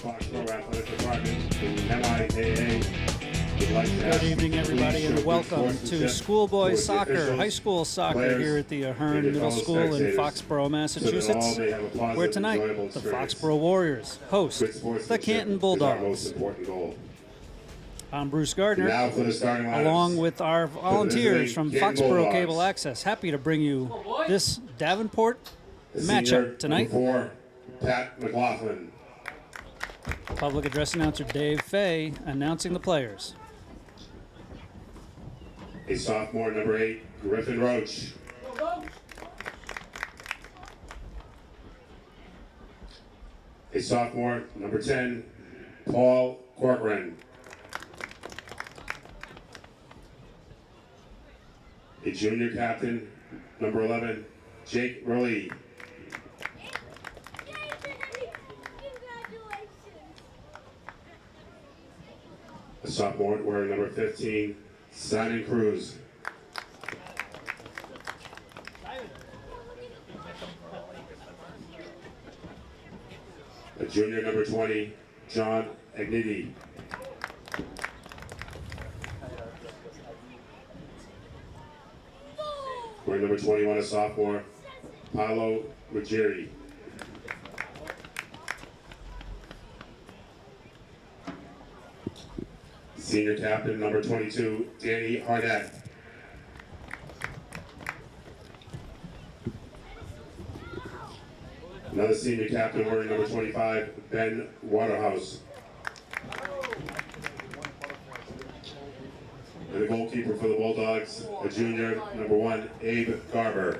Foxboro Athletic Department, the MIAA. Good evening, everybody, and welcome to schoolboy soccer, high school soccer here at the Ahern Middle School in Foxboro, Massachusetts, where tonight the Foxboro Warriors host the Canton Bulldogs. I'm Bruce Gardner, along with our volunteers from Foxboro Cable Access. Happy to bring you this Davenport matchup tonight. Pat McLaughlin. Public address announcer Dave Fay announcing the players. A sophomore, number 8, Griffin Roach. A sophomore, number 10, Paul Corcoran. A junior captain, number 11, Jake Raleigh. A sophomore wearing number 15, Simon Cruz. A junior, number 20, John Agniti. Wearing number 21, a sophomore, Paolo Ruggieri. Senior captain, number 22, Danny Arnett. Another senior captain wearing number 25, Ben Waterhouse. And the goalkeeper for the Bulldogs, a junior, number 1, Abe Garber.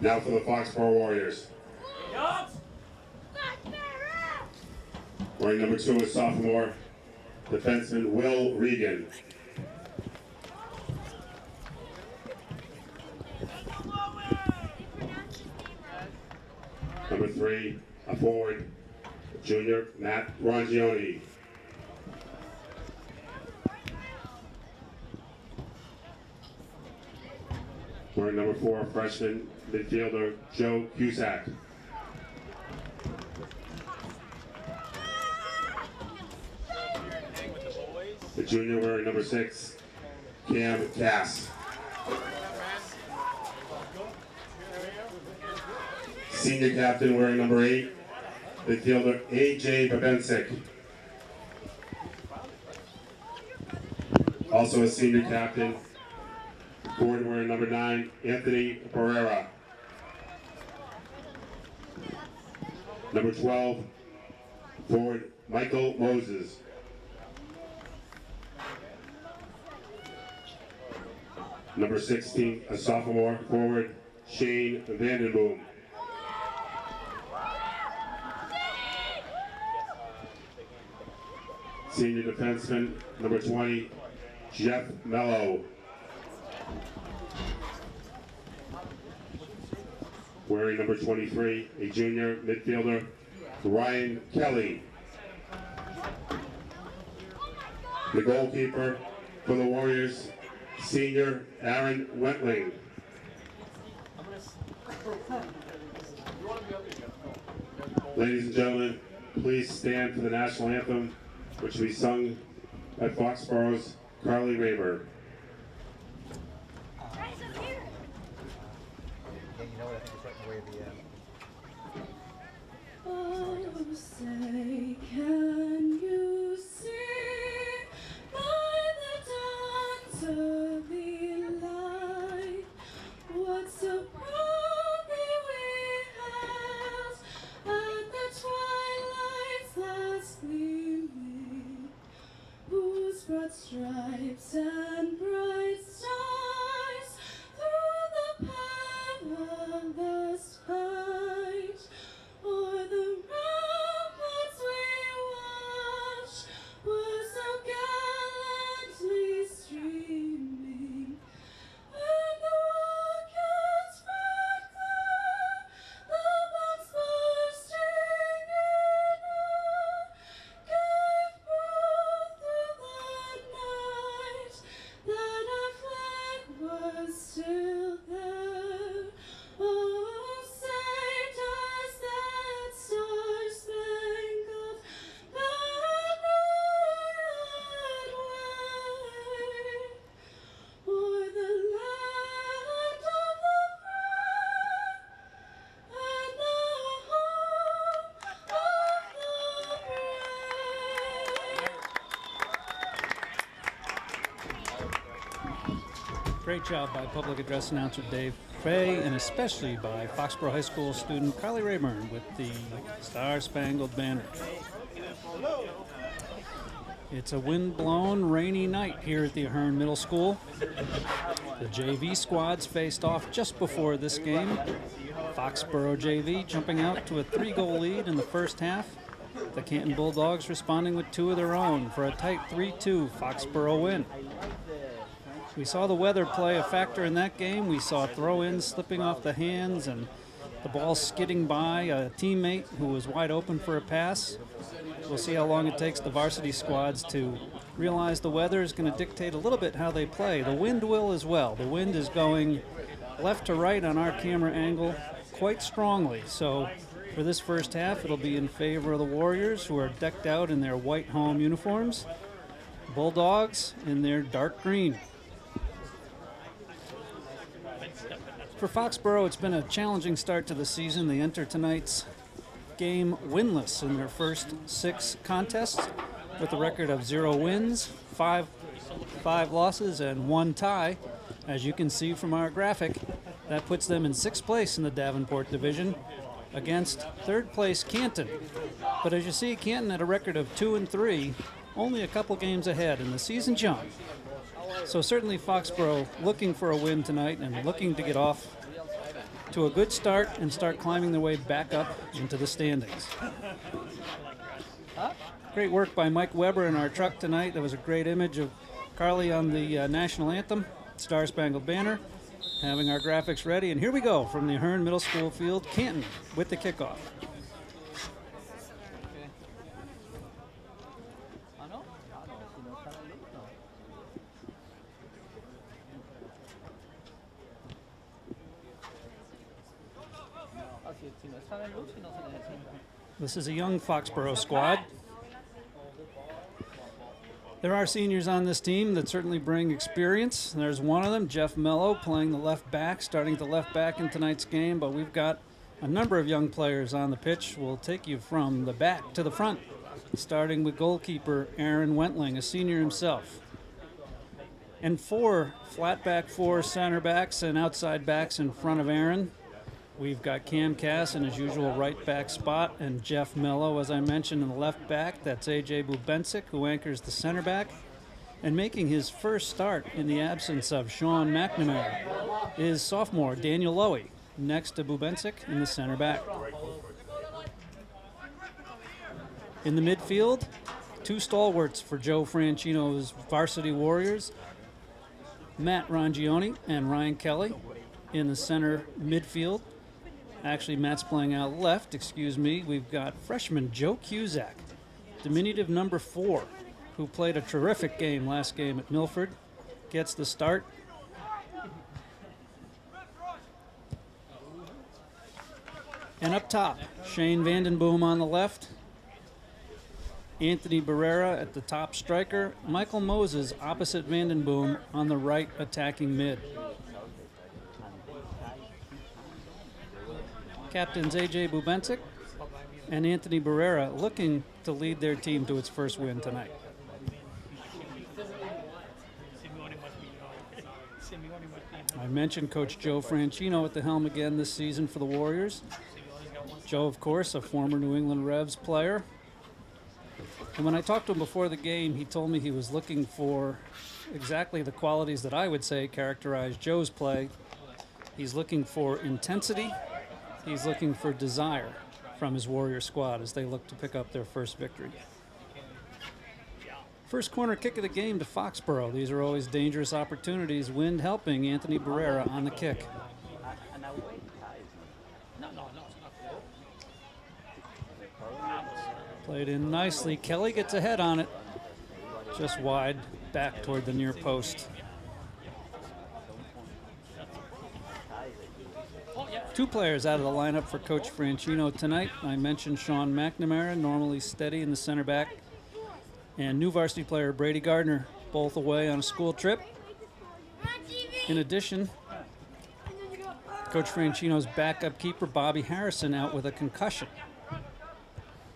Now for the Foxboro Warriors. Wearing number 2 is sophomore defenseman Will Regan. Number 3, a forward, junior Matt Rongioni. Wearing number 4, freshman midfielder Joe Cusack. The junior wearing number 6, Cam Cass. Senior captain wearing number 8, midfielder AJ Babensik. Also a senior captain, forward wearing number 9, Anthony Pereira. Number 12, forward Michael Moses. Number 16, a sophomore forward, Shane Vandenboom. Senior defenseman, number 20, Jeff Mello. Wearing number 23, a junior midfielder, Ryan Kelly. The goalkeeper for the Warriors, senior Aaron Wentling. Ladies and gentlemen, please stand for the national anthem, which will be sung by Foxboro's Carly Rayburn. Oh, say, can you see by the dawn's early light what so proudly we hailed at the twilight's last gleaming, whose broad stripes and bright stars through the perilous fight o'er the ramparts we Great job by public address announcer Dave Fay, and especially by Foxboro High School student Carly Rayburn with the Star-Spangled Banner. It's a wind-blown, rainy night here at the Ahern Middle School. The JV squads faced off just before this game. Foxboro JV jumping out to a 3-goal lead in the first half. The Canton Bulldogs responding with 2 of their own for a tight 3-2 Foxboro win. We saw the weather play a factor in that game. We saw throw-ins slipping off the hands and the ball skidding by a teammate who was wide open for a pass. We'll see how long it takes the varsity squads to realize the weather is going to dictate a little bit how they play. The wind will as well. The wind is going left to right on our camera angle quite strongly. So for this first half, it'll be in favor of the Warriors, who are decked out in their white home uniforms. Bulldogs in their dark green. For Foxboro, it's been a challenging start to the season. They enter tonight's game winless in their first 6 contests with a record of 0 wins, 5 losses, and 1 tie. As you can see from our graphic, that puts them in 6th place in the Davenport division against 3rd place Canton. But as you see, Canton had a record of 2-3, only a couple games ahead in the season's young. So certainly Foxboro looking for a win tonight and looking to get off to a good start and start climbing their way back up into the standings. Great work by Mike Weber in our truck tonight. That was a great image of Carly on the national anthem, Star-Spangled Banner, having our graphics ready. And here we go from the Ahern Middle School field, Canton with the kickoff. This is a young Foxboro squad. There are seniors on this team that certainly bring experience. There's one of them, Jeff Mello, playing the left back, starting at the left back in tonight's game, but we've got a number of young players on the pitch. We'll take you from the back to the front, starting with goalkeeper Aaron Wentling, a senior himself. And 4 flat back, 4 center backs and outside backs in front of Aaron. We've got Cam Cass in his usual right back spot, and Jeff Mello, as I mentioned, in the left back. That's AJ Bubensic, who anchors the center back. And making his first start in the absence of Sean McNamara is sophomore Daniel Lowy, next to Bubensic in the center back. In the midfield, 2 stalwarts for Joe Franchino's Varsity Warriors, Matt Rangioni and Ryan Kelly in the center midfield. Actually, Matt's playing out left, excuse me. We've got freshman Joe Cusack, diminutive number 4, who played a terrific game last game at Milford, gets the start. And up top, Shane Vandenboom on the left, Anthony Barrera at the top striker, Michael Moses opposite Vandenboom on the right attacking mid. Captains AJ Bubensic and Anthony Barrera looking to lead their team to its first win tonight. I mentioned Coach Joe Franchino at the helm again this season for the Warriors. Joe, of course, a former New England Revs player. And when I talked to him before the game, he told me he was looking for exactly the qualities that I would say characterize Joe's play. He's looking for intensity. He's looking for desire from his Warrior squad as they look to pick up their first victory. First corner kick of the game to Foxboro. These are always dangerous opportunities. Wind helping Anthony Barrera on the kick. Played in nicely. Kelly gets ahead on it. Just wide back toward the near post. 2 players out of the lineup for Coach Franchino tonight. I mentioned Sean McNamara, normally steady in the center back, and new varsity player Brady Gardner, both away on a school trip. In addition, Coach Franchino's backup keeper Bobby Harrison out with a concussion.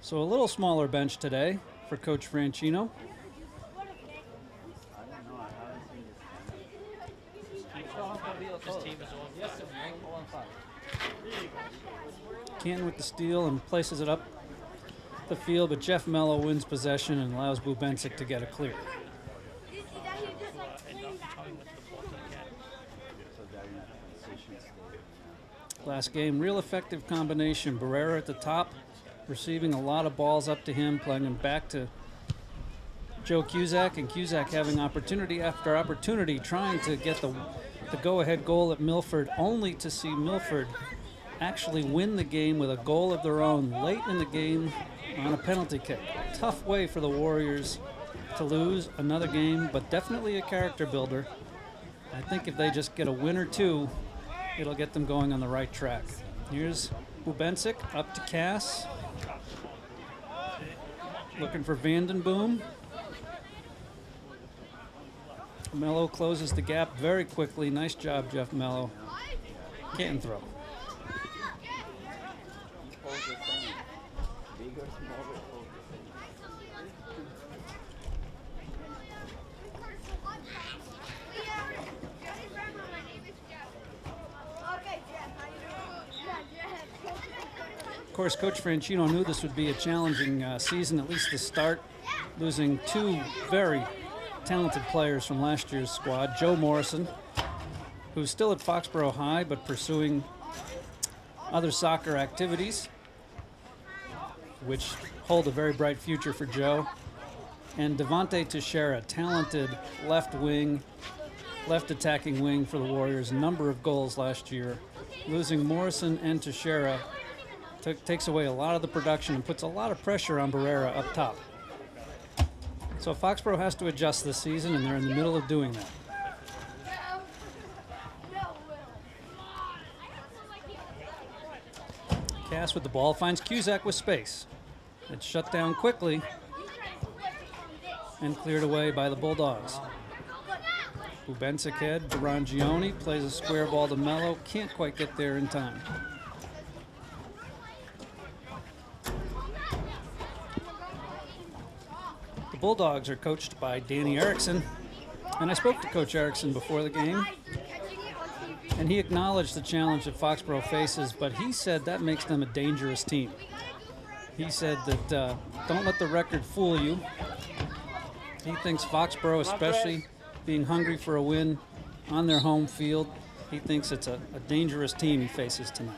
So a little smaller bench today for Coach Franchino. Canton with the steal and places it up the field, but Jeff Mello wins possession and allows Bubensic to get a clear. Last game, real effective combination. Barrera at the top, receiving a lot of balls up to him, playing them back to Joe Cusack, and Cusack having opportunity after opportunity, trying to get the go-ahead goal at Milford, only to see Milford actually win the game with a goal of their own late in the game on a penalty kick. Tough way for the Warriors to lose another game, but definitely a character builder. I think if they just get a win or two, it'll get them going on the right track. Here's Bubensic up to Cass. Looking for Vandenboom. Mello closes the gap very quickly. Nice job, Jeff Mello. Canton throw. Of course, Coach Franchino knew this would be a challenging season, at least to start, losing two very talented players from last year's squad. Joe Morrison, who's still at Foxboro High but pursuing other soccer activities, which hold a very bright future for Joe. And Devontae Teixeira, talented left attacking wing for the Warriors, number of goals last year. Losing Morrison and Teixeira takes away a lot of the production and puts a lot of pressure on Barrera up top. So Foxboro has to adjust this season, and they're in the middle of doing that. Cass with the ball finds Cusack with space. It's shut down quickly and cleared away by the Bulldogs. Bubensic head to Rangione, plays a square ball to Mello, can't quite get there in time. The Bulldogs are coached by Danny Erickson, and I spoke to Coach Erickson before the game, and he acknowledged the challenge that Foxboro faces, but he said that makes them a dangerous team. He said that don't let the record fool you. He thinks Foxboro, especially being hungry for a win on their home field, he thinks it's a dangerous team he faces tonight.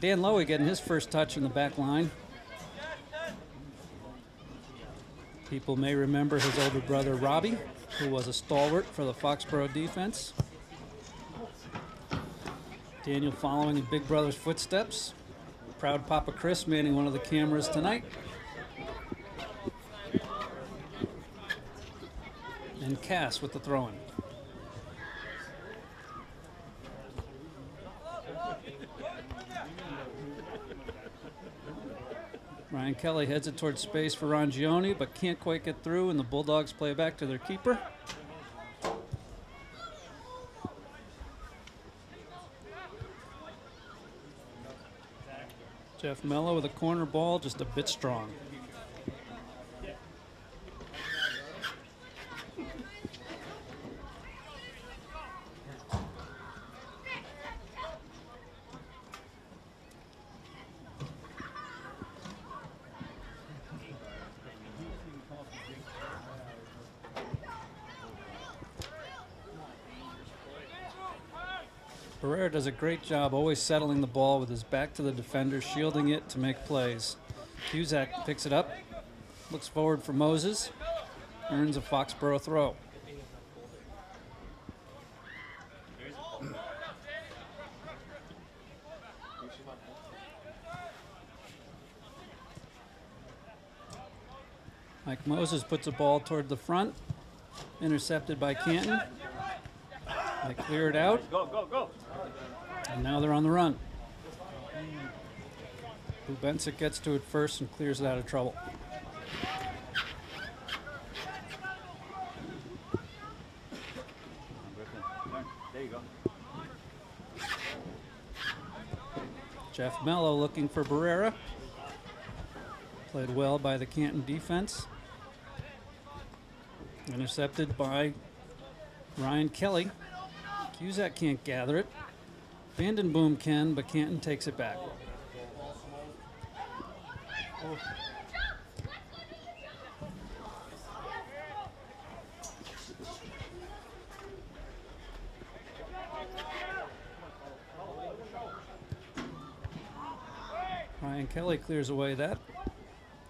Dan Lowy getting his first touch in the back line. People may remember his older brother Robbie, who was a stalwart for the Foxboro defense. Daniel following in big brother's footsteps. Proud Papa Chris manning one of the cameras tonight. And Cass with the throw-in. Ryan Kelly heads it towards space for Rangione, but can't quite get through, and the Bulldogs play back to their keeper. Jeff Mello with a corner ball, just a bit strong. Barrera does a great job always settling the ball with his back to the defender, shielding it to make plays. Cusack picks it up, looks forward for Moses, earns a Foxboro throw. Mike Moses puts a ball toward the front, intercepted by Canton. They clear it out. Go, go, go. And now they're on the run. Bubensic gets to it first and clears it out of trouble. There you go. Jeff Mello looking for Barrera. Played well by the Canton defense. Intercepted by Ryan Kelly. Cusack can't gather it. Vandenboom can, but Canton takes it back. Ryan Kelly clears away that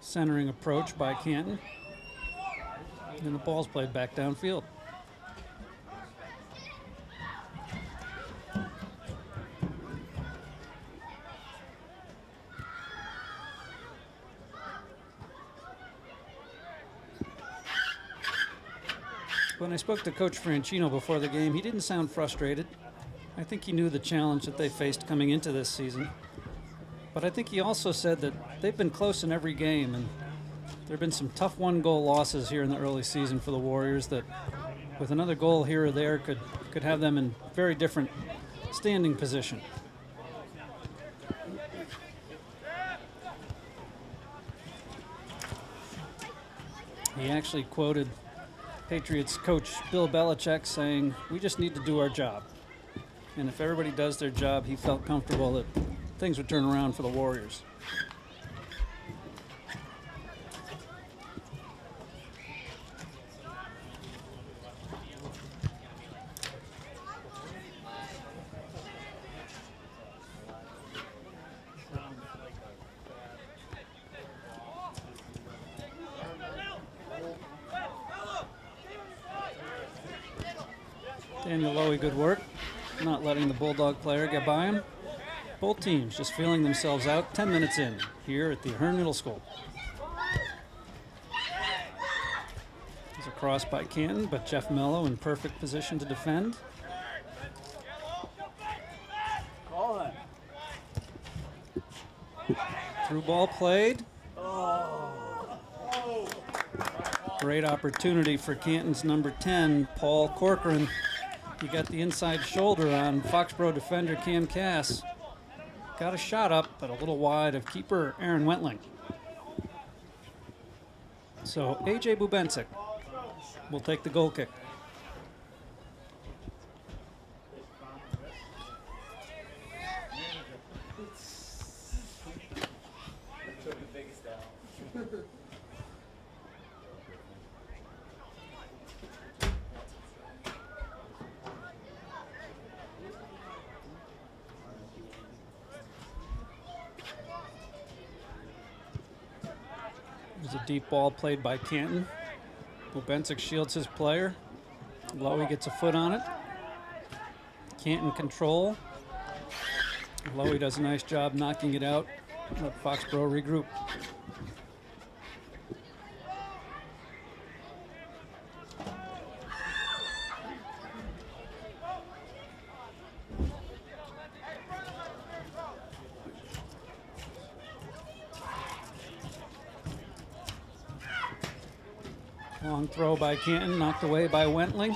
centering approach by Canton. And the ball's played back downfield. When I spoke to Coach Franchino before the game, he didn't sound frustrated. I think he knew the challenge that they faced coming into this season. But I think he also said that they've been close in every game, and there have been some tough one-goal losses here in the early season for the Warriors that, with another goal here or there, could have them in very different standing position. He actually quoted Patriots coach Bill Belichick saying, "We just need to do our job." And if everybody does their job, he felt comfortable that things would turn around for the Warriors. Daniel Lowy, good work. Not letting the Bulldog player get by him. Both teams just feeling themselves out 10 minutes in here at the Ahern Middle School. There's a cross by Canton, but Jeff Mello in perfect position to defend. Through ball played. Great opportunity for Canton's number 10, Paul Corcoran. He got the inside shoulder on Foxboro defender Cam Cass. Got a shot up, but a little wide of keeper Aaron Wentling. So A.J. Bubensic will take the goal kick. There's a deep ball played by Canton. Bubensic shields his player. Lowy gets a foot on it. Canton control. Lowy does a nice job knocking it out. Let Foxboro regroup. Long throw by Canton, knocked away by Wentling.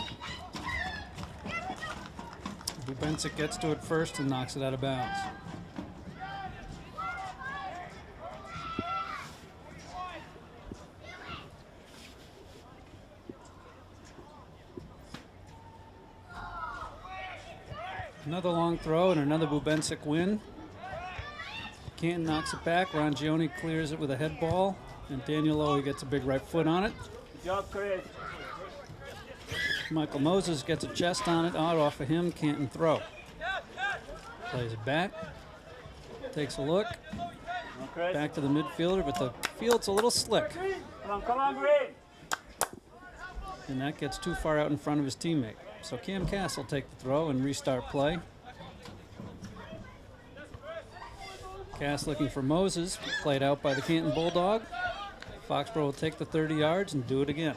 Bubensic gets to it first and knocks it out of bounds. Another long throw and another Bubensic win. Canton knocks it back. Rongione clears it with a head ball, and Daniel Lowy gets a big right foot on it. Good job, Chris. Michael Moses gets a chest on it, out off of him, Canton throw. Plays it back, takes a look, back to the midfielder, but the field's a little slick. Come on, Green. And that gets too far out in front of his teammate. So Cam Cass will take the throw and restart play. Cass looking for Moses, played out by the Canton Bulldog. Foxboro will take the 30 yards and do it again.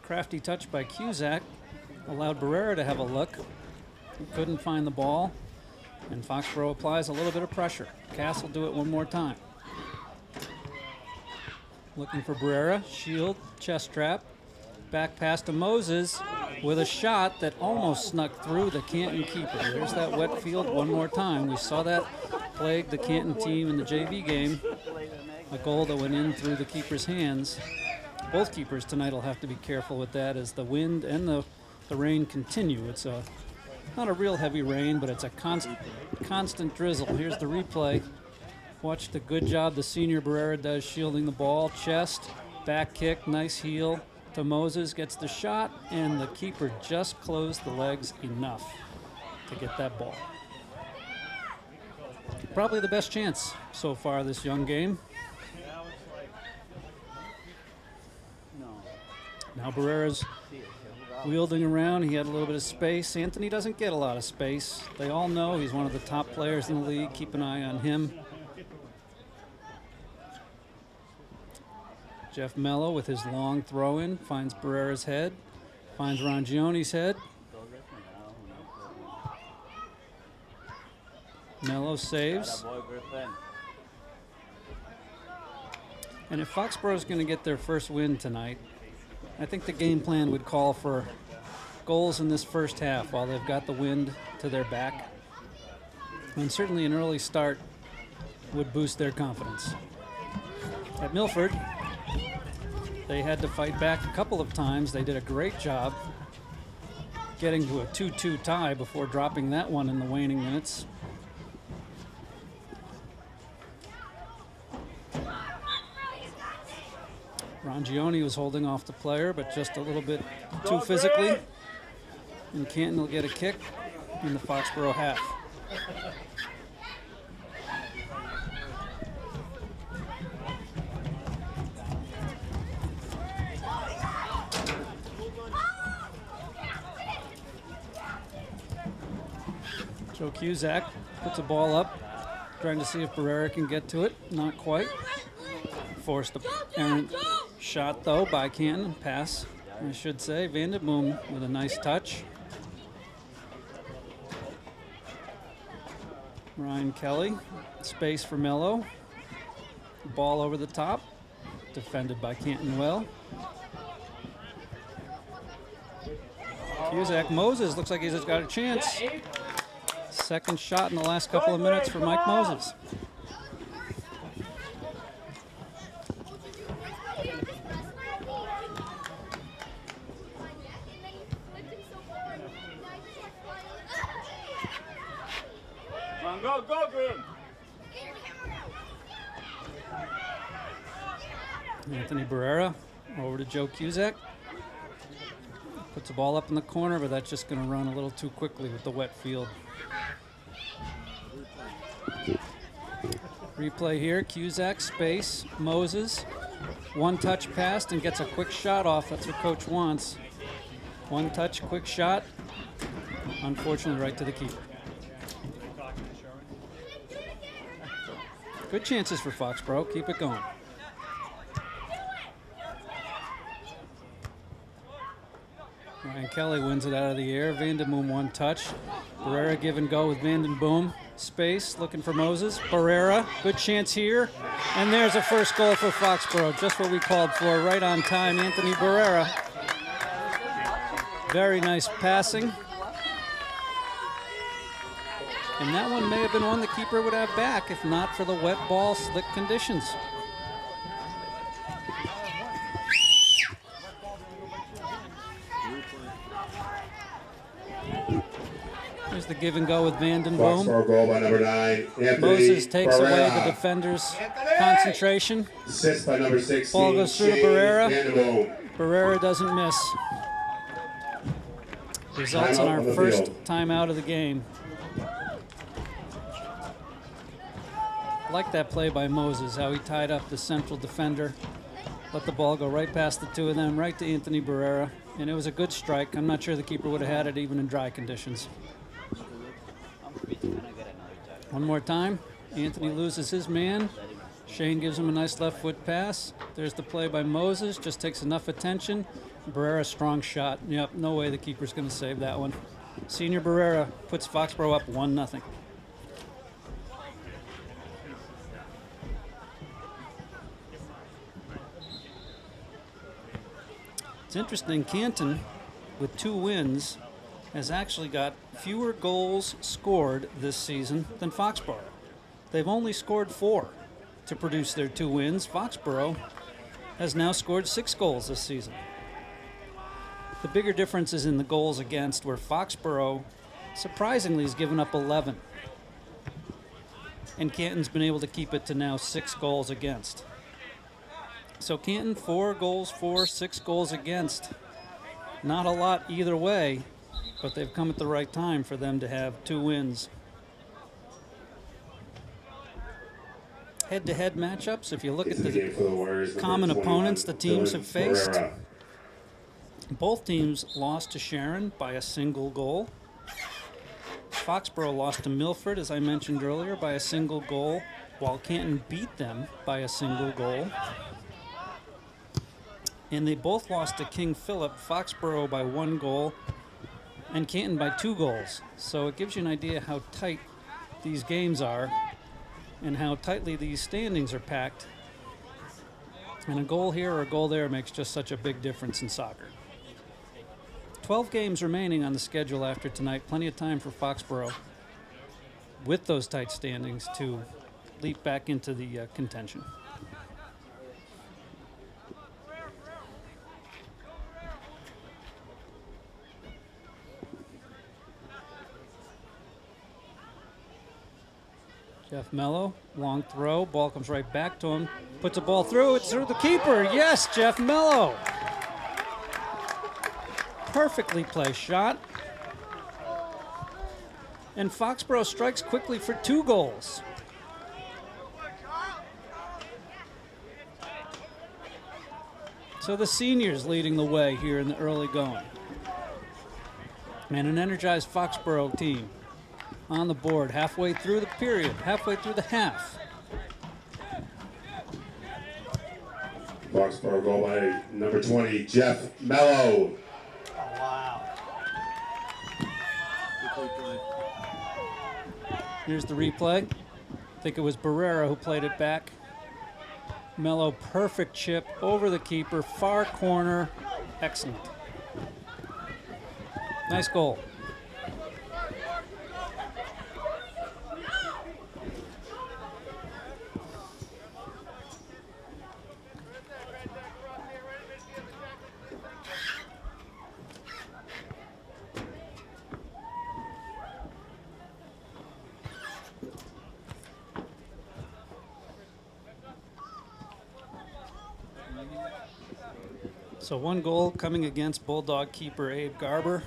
Crafty touch by Cusack allowed Barrera to have a look. He couldn't find the ball, and Foxboro applies a little bit of pressure. Cass will do it one more time. Looking for Barrera, shield, chest trap. Back pass to Moses with a shot that almost snuck through the Canton keeper. There's that wet field one more time. We saw that plagued the Canton team in the JV game. A goal that went in through the keeper's hands. Both keepers tonight will have to be careful with that as the wind and the rain continue. It's not a real heavy rain, but it's a constant drizzle. Here's the replay. Watch the good job the senior Barrera does shielding the ball. Chest, back kick, nice heel to Moses. Gets the shot, and the keeper just closed the legs enough to get that ball. Probably the best chance so far this young game. Now Barrera's wielding around. He had a little bit of space. Anthony doesn't get a lot of space. They all know he's one of the top players in the league. Keep an eye on him. Jeff Mello with his long throw-in finds Barrera's head, finds Rangione's head. Mello saves. And if Foxboro's going to get their first win tonight, I think the game plan would call for goals in this first half while they've got the wind to their back. And certainly an early start would boost their confidence. At Milford, they had to fight back a couple of times. They did a great job getting to a 2-2 tie before dropping that one in the waning minutes. Rangione was holding off the player, but just a little bit too physically. And Canton will get a kick in the Foxboro half. Joe Cusack puts a ball up, trying to see if Barrera can get to it. Not quite. Forced the errant shot, though, by Canton. Pass, I should say. Vanderboom with a nice touch. Ryan Kelly, space for Mello. Ball over the top, defended by Canton well. Cusack Moses looks like he's just got a chance. Second shot in the last couple of minutes for Mike Moses. Go, Green! Anthony Barrera over to Joe Cusack. Puts the ball up in the corner, but that's just going to run a little too quickly with the wet field. Replay here, Cusack, space, Moses. One touch passed and gets a quick shot off. That's what coach wants. One touch, quick shot. Unfortunately, right to the keeper. Good chances for Foxboro. Keep it going. Ryan Kelly wins it out of the air. Vanderboom one touch. Barrera give and go with Vanderboom. Space, looking for Moses. Barrera, good chance here. And there's a first goal for Foxboro. Just what we called for, right on time. Anthony Barrera. Very nice passing. And that one may have been one the keeper would have back if not for the wet ball, slick conditions. Here's the give and go with Vandenboom. Foxboro goal by number 9, Anthony Moses takes Barrera. away the defender's concentration. Assist by number 16, Ball goes through to Shane Barrera. Vanderboom. Barrera doesn't miss. Results in Timeout our on the first field. timeout of the game. I like that play by Moses, how he tied up the central defender. Let the ball go right past the two of them, right to Anthony Barrera. And it was a good strike. I'm not sure the keeper would have had it even in dry conditions. One more time. Anthony loses his man. Shane gives him a nice left foot pass. There's the play by Moses. Just takes enough attention. Barrera, strong shot. Yep, no way the keeper's going to save that one. Senior Barrera puts Foxboro up 1-0. It's interesting, Canton, with 2 wins, has actually got fewer goals scored this season than Foxboro. they've only scored 4 to produce their 2 wins. Foxboro has now scored 6 goals this season. The bigger difference is in the goals against, where Foxboro surprisingly has given up 11. And Canton's been able to keep it to now 6 goals against. So Canton, 4 goals for, 6 goals against. Not a lot either way, but they've come at the right time for them to have 2 wins. Head-to-head matchups, if you look at the common opponents the teams have faced, both teams lost to Sharon by a single goal. Foxboro lost to Milford, as I mentioned earlier, by a single goal, while Canton beat them by a single goal. And they both lost to King Philip, Foxboro by 1 goal, and Canton by 2 goals. So it gives you an idea how tight these games are and how tightly these standings are packed. And a goal here or a goal there makes just such a big difference in soccer. 12 games remaining on the schedule after tonight. Plenty of time for Foxboro, with those tight standings, to leap back into the contention. Jeff Mello, long throw, ball comes right back to him, puts a ball through, it's through the keeper. Yes, Jeff Mello. Perfectly placed shot. And Foxboro strikes quickly for 2 goals. So the seniors leading the way here in the early going. And an energized Foxboro team on the board halfway through the period, halfway through the half. Foxboro goal by number 20, Jeff Mello. Here's the replay. I think it was Barrera who played it back. Mello, perfect chip over the keeper, far corner. Excellent. Nice goal. So 1 goal coming against Bulldog keeper Abe Garber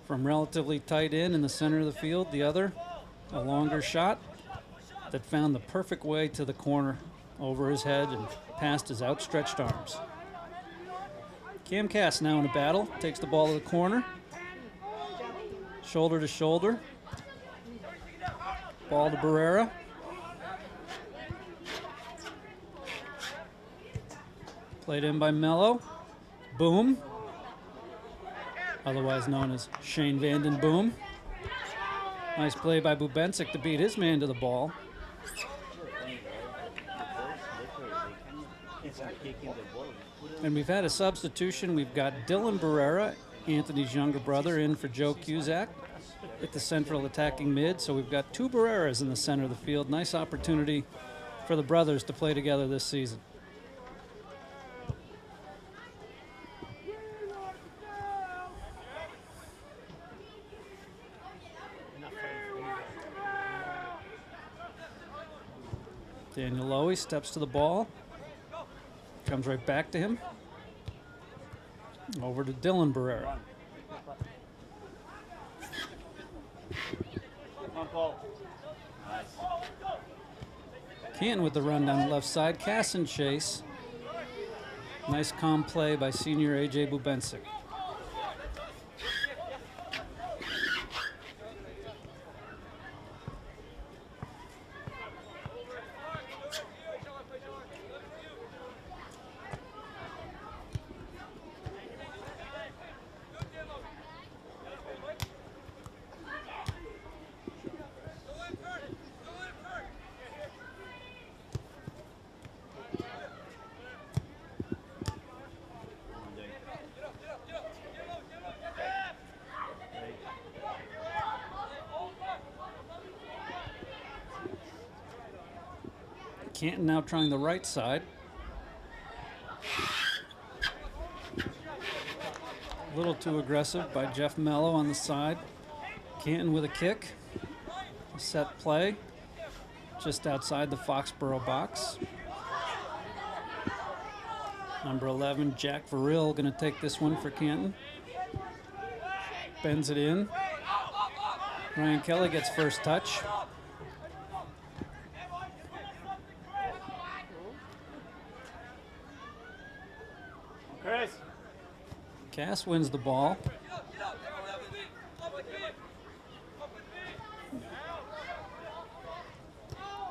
from relatively tight in the center of the field. The other, a longer shot that found the perfect way to the corner over his head and past his outstretched arms. Cam Cass now in a battle, takes the ball to the corner. Shoulder to shoulder. Ball to Barrera. Played in by Mello. Boom, otherwise known as Shane Vanden Boom. Nice play by Bubensic to beat his man to the ball. And we've had a substitution. We've got Dylan Barrera, Anthony's younger brother, in for Joe Cusack at the central attacking mid. So we've got 2 Barreras in the center of the field. Nice opportunity for the brothers to play together this season. Daniel Lowy steps to the ball. Comes right back to him. Over to Dylan Barrera. Canton with the run down the left side. Cass and chase. Nice calm play by senior A.J. Bubensic. Canton now trying the right side. A little too aggressive by Jeff Mello on the side. Canton with a kick. A set play just outside the Foxboro box. Number 11, Jack Verrill, going to take this one for Canton. Bends it in. Ryan Kelly gets first touch. Chris. Cass wins the ball.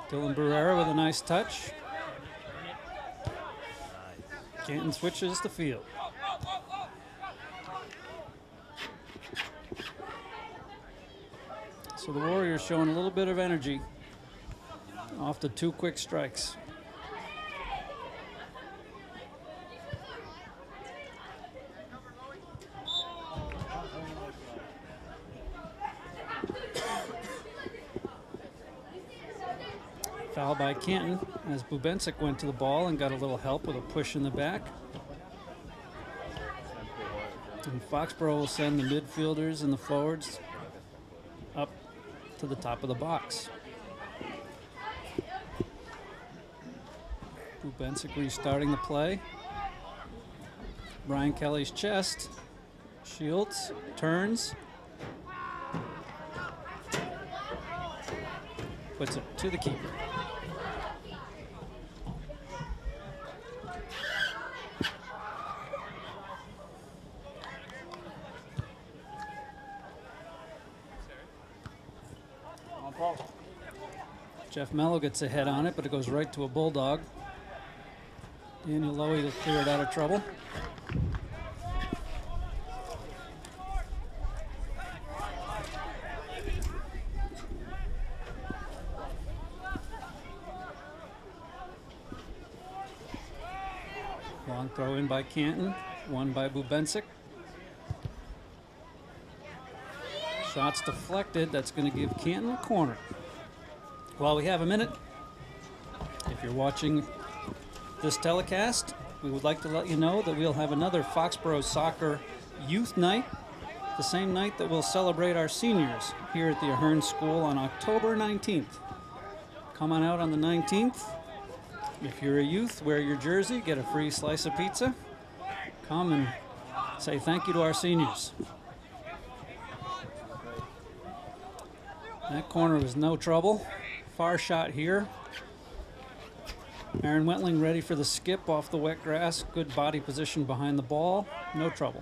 Dylan Barrera with a nice touch. Canton switches the field. So the Warriors showing a little bit of energy off the 2 quick strikes. Foul by Canton as Bubensic went to the ball and got a little help with a push in the back. And Foxboro will send the midfielders and the forwards up to the top of the box. Bubensic restarting the play. Brian Kelly's chest. Shields, turns. Puts it to the keeper. Jeff Mello gets a head on it, but it goes right to a Bulldog. Daniel Lowy will clear it out of trouble. Long throw in by Canton, one by Bubensic. Shots deflected, that's going to give Canton a corner. While we have a minute, if you're watching this telecast, we would like to let you know that we'll have another Foxboro Soccer Youth Night, the same night that we'll celebrate our seniors here at the Ahern School on October 19th. Come on out on the 19th. If you're a youth, wear your jersey, get a free slice of pizza. Come and say thank you to our seniors. That corner was no trouble. Far shot here. Aaron Wentling ready for the skip off the wet grass. Good body position behind the ball. No trouble.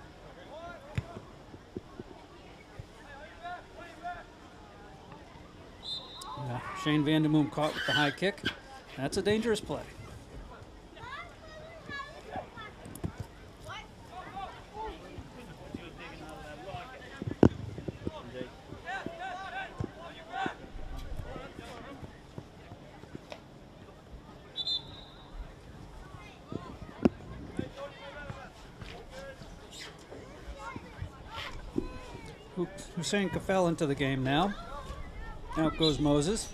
Shane Vandermoom caught with the high kick. That's a dangerous play. Hussein Kafel into the game now. Out goes Moses.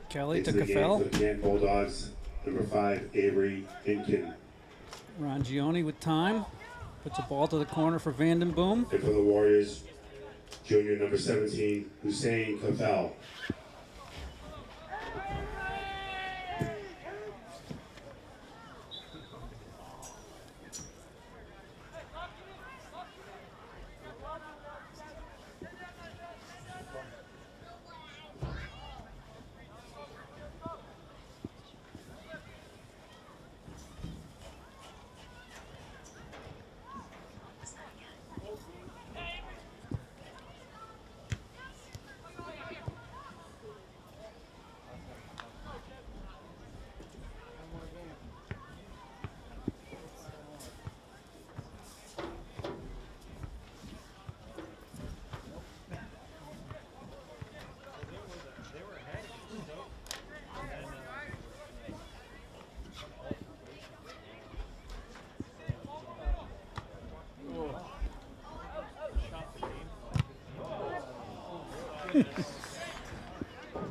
Kelly to Kafel. For the Canton Bulldogs, number 5, Avery Inkin. Ron Gioni with time. Puts a ball to the corner for Vandenboom. And for the Warriors, junior number 17, Hussein Kafel.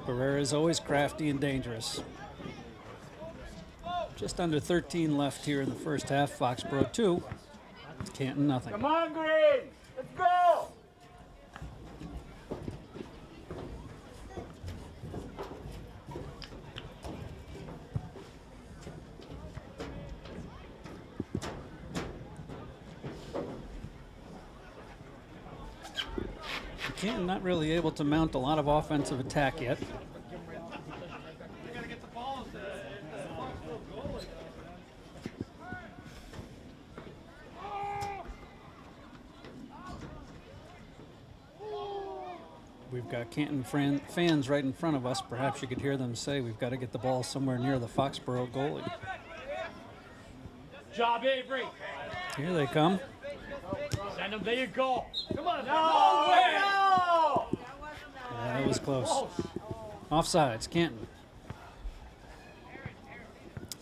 Barrera is always crafty and dangerous. Just under 13 left here in the first half. Foxboro 2, Canton nothing. Come on, Green! Let's go! Canton not really able to mount a lot of offensive attack yet. We've got Canton fans right in front of us. Perhaps you could hear them say we've got to get the ball somewhere near the Foxboro goalie. Job, Avery. Here they come. Send them. There you go. Come on. No way. No. Yeah, that was close. Offsides, Canton.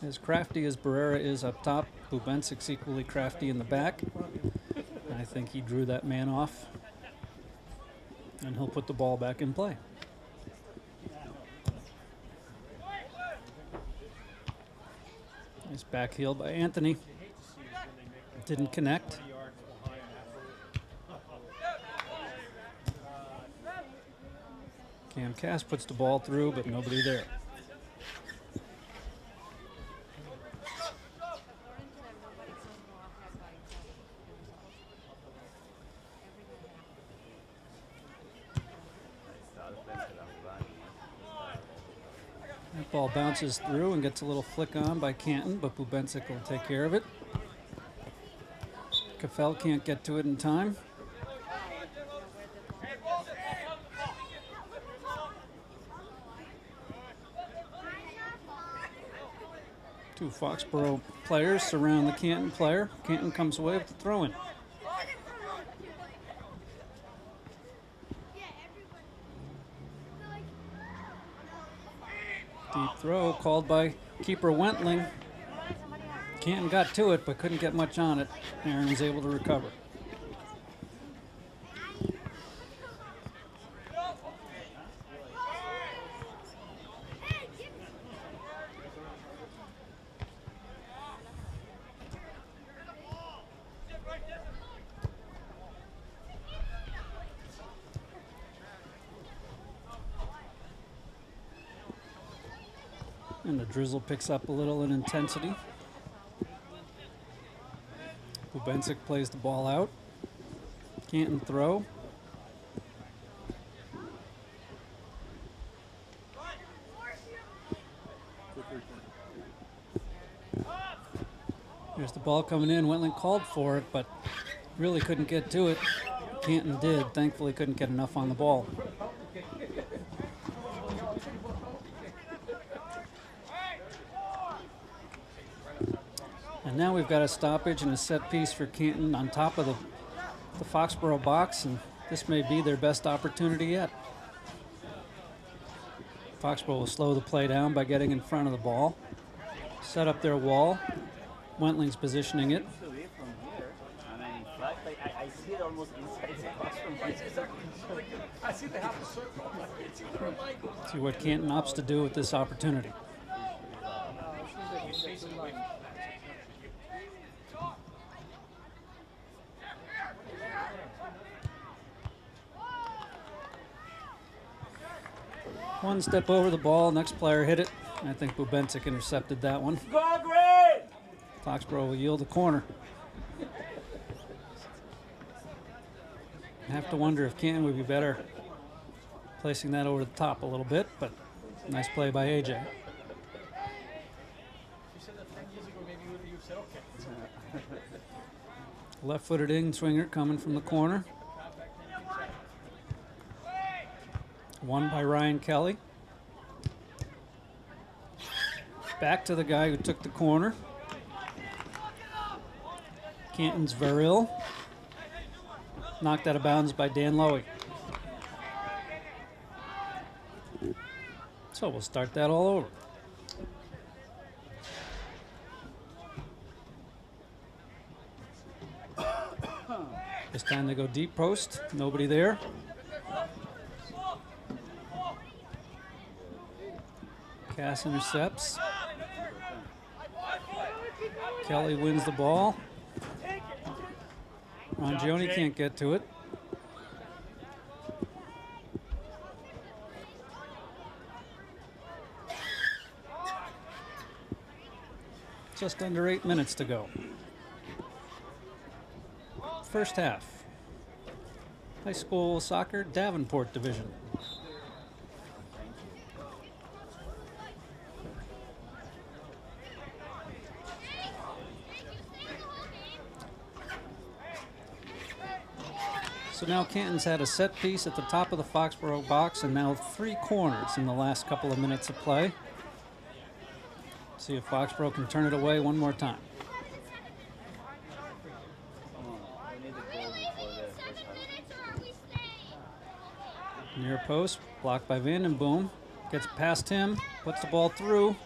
As crafty as Barrera is up top, Bubencik's equally crafty in the back. I think he drew that man off. And he'll put the ball back in play. Nice back heel by Anthony. Didn't connect. Cam Cass puts the ball through, but nobody there. That ball bounces through and gets a little flick on by Canton, but Bubencik will take care of it. Caffell can't get to it in time. Two Foxboro players surround the Canton player. Canton comes away with the throw-in. Deep throw called by keeper Wentling. Canton got to it, but couldn't get much on it. Aaron was able to recover. And the drizzle picks up a little in intensity. Bubencik plays the ball out. Canton throw. Here's the ball coming in. Wentling called for it, but really couldn't get to it. Canton did. Thankfully couldn't get enough on the ball. And now we've got a stoppage and a set piece for Canton on top of the Foxboro box, and this may be their best opportunity yet. Foxboro will slow the play down by getting in front of the ball, set up their wall. Wentling's positioning it. I see it almost inside the box from my I see they have a circle. See what Canton opts to do with this opportunity. One step over the ball, next player hit it. I think Bubencik intercepted that one. Go, Green! Foxboro will yield the corner. I have to wonder if Canton would be better placing that over the top a little bit, but nice play by AJ. You said that 10 years ago, maybe you said okay. Left-footed in-swinger coming from the corner. Won by Ryan Kelly. Back to the guy who took the corner. Canton's Verrill. Knocked out of bounds by Dan Lowy. So we'll start that all over. This time they go deep post. Nobody there. Cass intercepts. Kelly wins the ball. Rongione can't get to it. Just under 8 minutes to go. First half. High school soccer, Davenport division. So now Canton's had a set piece at the top of the Foxboro box and now 3 corners in the last couple of minutes of play. See if Foxboro can turn it away one more time. Near post, blocked by Vandenboom. Gets past him, puts the ball through.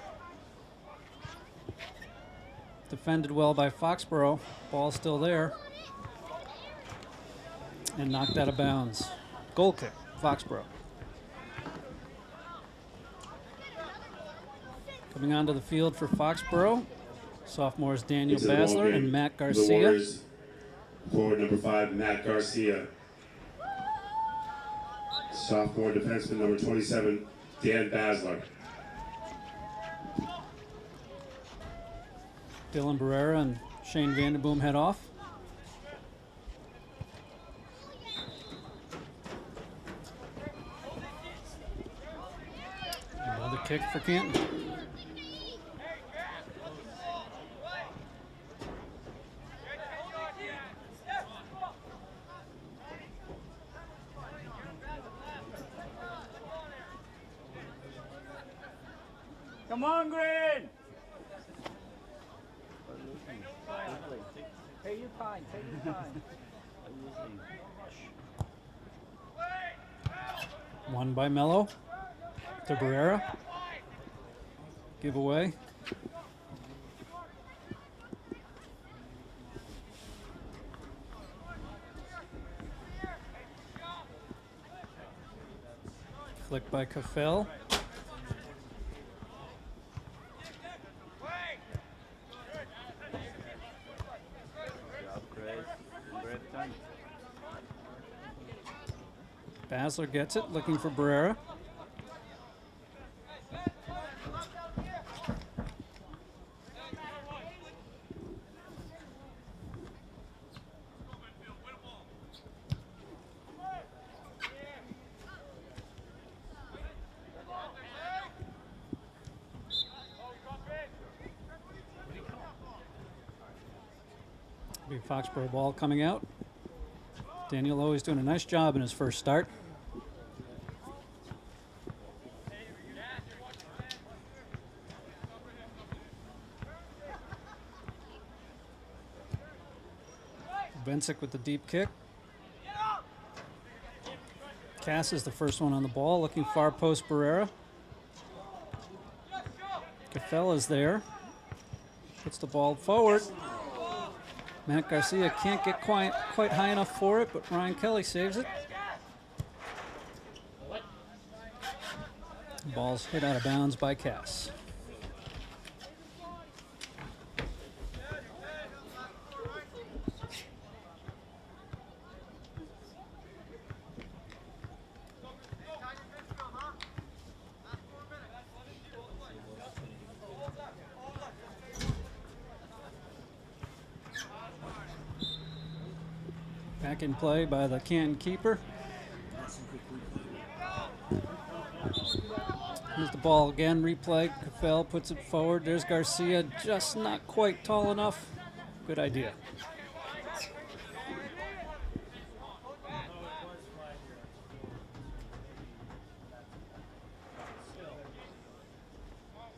Defended well by Foxboro. Ball still there. And knocked out of bounds. Goal kick, Foxboro. Coming onto the field for Foxboro, sophomores Daniel Basler and Matt Garcia. The Warriors, forward number 5, Matt Garcia. Sophomore defenseman number 27, Dan Basler. Dylan Barrera and Shane Vandenboom head off. Another kick for Canton. Come on, Green! Take your time, take your time. Won by Mello to Barrera. Give away. Flick by Caffell. Basler gets it, looking for Barrera. Be Foxboro ball coming out. Daniel always doing a nice job in his first start. Bensick with the deep kick. Cass is the first one on the ball, looking far post Barrera. Caffell is there. Puts the ball forward. Matt Garcia can't get quite high enough for it, but Ryan Kelly saves it. Ball's hit out of bounds by Cass. Back in play by the Canton keeper. Here's the ball again, replay. Caffell puts it forward. There's Garcia, just not quite tall enough. Good idea.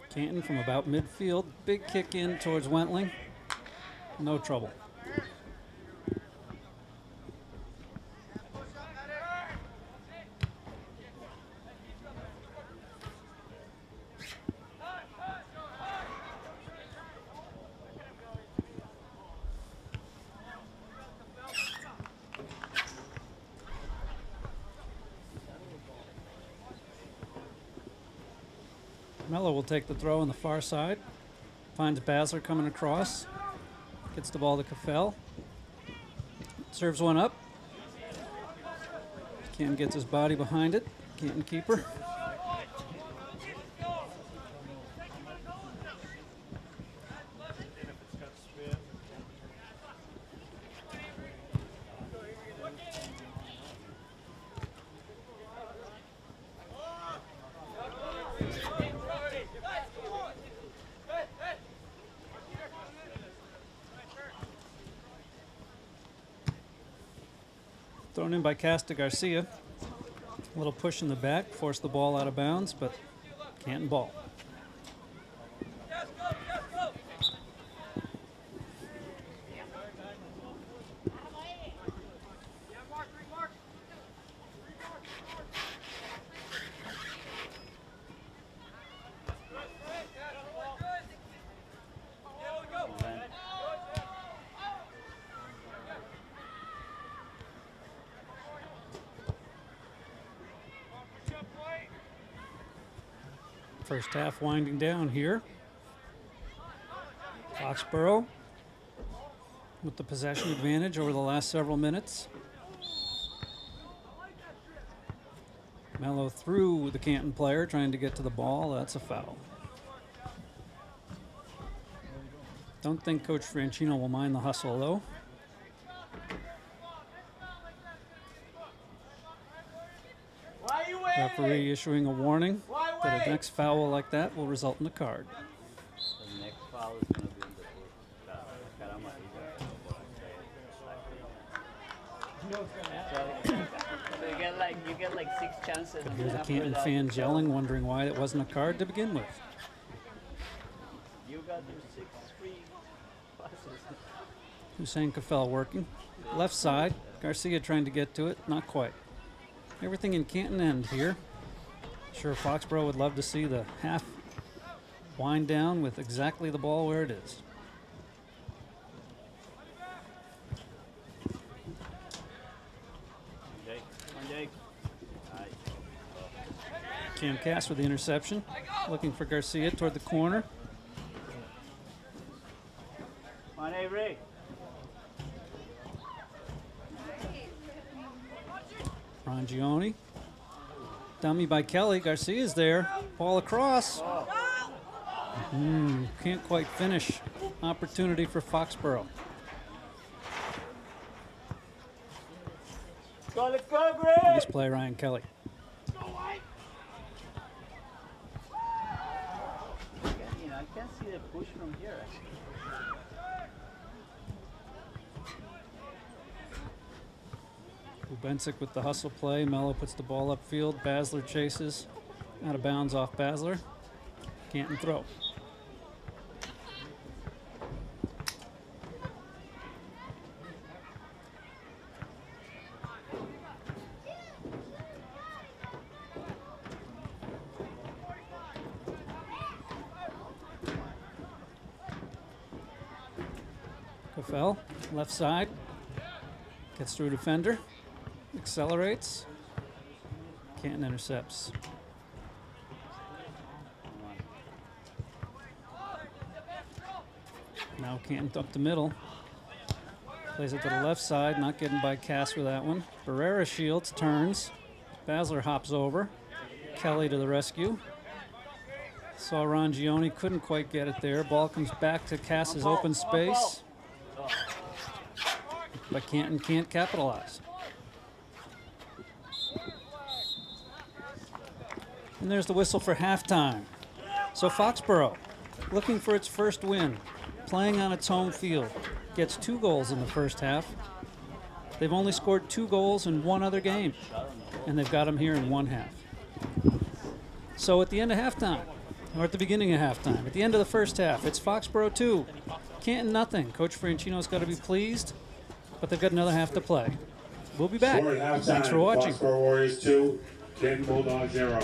Canton from about midfield. Big kick in towards Wentling. No trouble. Mello will take the throw on the far side. Finds Basler coming across. Gets the ball to Caffell. Serves one up. Canton gets his body behind it. Canton keeper. Thrown in by Casta Garcia. A little push in the back, forced the ball out of bounds, but Canton ball. First half winding down here. Foxboro with the possession advantage over the last several minutes. Mello through the Canton player trying to get to the ball. That's a foul. Don't think Coach Franchino will mind the hustle though. Referee issuing a warning that a next foul like that will result in a card. The next foul is going to be in the so you get like 6 chances. Could hear the Canton fans yelling, wondering why it wasn't a card to begin with. You got your 6 free passes. Hussein Caffell working. Left side, Garcia trying to get to it, not quite. Everything in Canton end here. Sure, Foxboro would love to see the half wind down with exactly the ball where it is. Cam Cass with the interception. Looking for Garcia toward the corner. Come on, Avery. Rangioni. Dummy by Kelly. Garcia's there. Ball across. Can't quite finish. Opportunity for Foxboro. Nice play, Ryan Kelly. I can't see the push from here. Bubensic with the hustle play. Mello puts the ball upfield. Basler chases. Out of bounds off Basler. Canton throw. Caffell, left side. Gets through defender. Accelerates. Canton intercepts. Now Canton up the middle. Plays it to the left side, not getting by Cass with that one. Barrera shields, turns. Basler hops over. Kelly to the rescue. Saw Rangioni, couldn't quite get it there. Ball comes back to Cass's open space. But Canton can't capitalize. And there's the whistle for halftime. So Foxboro, looking for its first win, playing on its home field, gets 2 goals in the first half. They've only scored 2 goals in one other game, and they've got them here in one half. So at the end of halftime, or at the beginning of halftime, at the end of the first half, it's Foxboro 2, Canton nothing. Coach Franchino's got to be pleased, but they've got another half to play. We'll be back. Thanks for watching. Foxboro Warriors 2, Canton Bulldogs 0.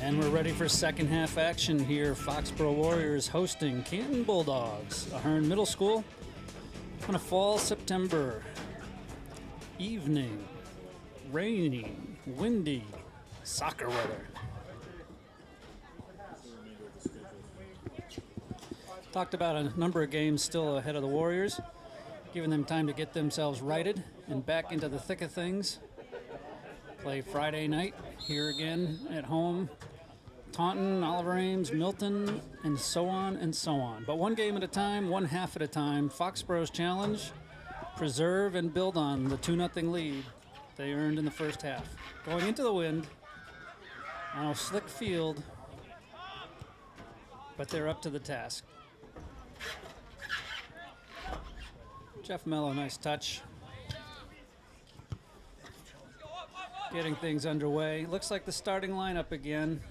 And we're ready for second half action here. Foxboro Warriors hosting Canton Bulldogs, Ahern Middle School, on a fall September evening. Rainy, windy, soccer weather. Talked about a number of games still ahead of the Warriors, giving them time to get themselves righted and back into the thick of things. Play Friday night here again at home. Taunton, Oliver Ames, Milton, and so on and so on. But one game at a time, one half at a time. Foxboro's challenge, preserve and build on the 2-0 lead they earned in the first half. Going into the wind on a slick field, but they're up to the task. Jeff Mello, nice touch. Getting things underway. Looks like the starting lineup again.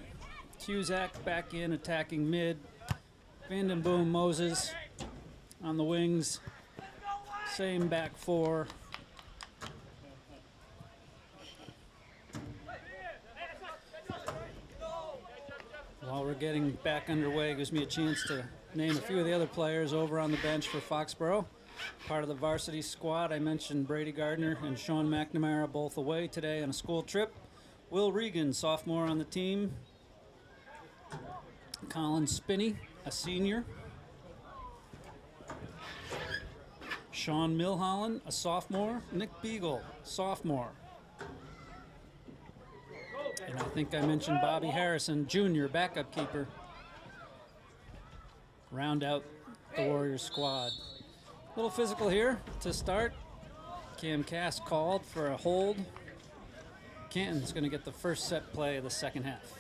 Cusack back in, attacking mid. Vandenboom, Moses on the wings. Same back four. While we're getting back underway, gives me a chance to name a few of the other players over on the bench for Foxboro. Part of the varsity squad, I mentioned Brady Gardner and Sean McNamara both away today on a school trip. Will Regan, sophomore on the team. Colin Spinney, a senior. Sean Milholland, a sophomore. Nick Beagle, sophomore. And I think I mentioned Bobby Harrison, junior, backup keeper. Round out the Warriors squad. A little physical here to start. Cam Cass called for a hold. Canton's going to get the first set play of the second half.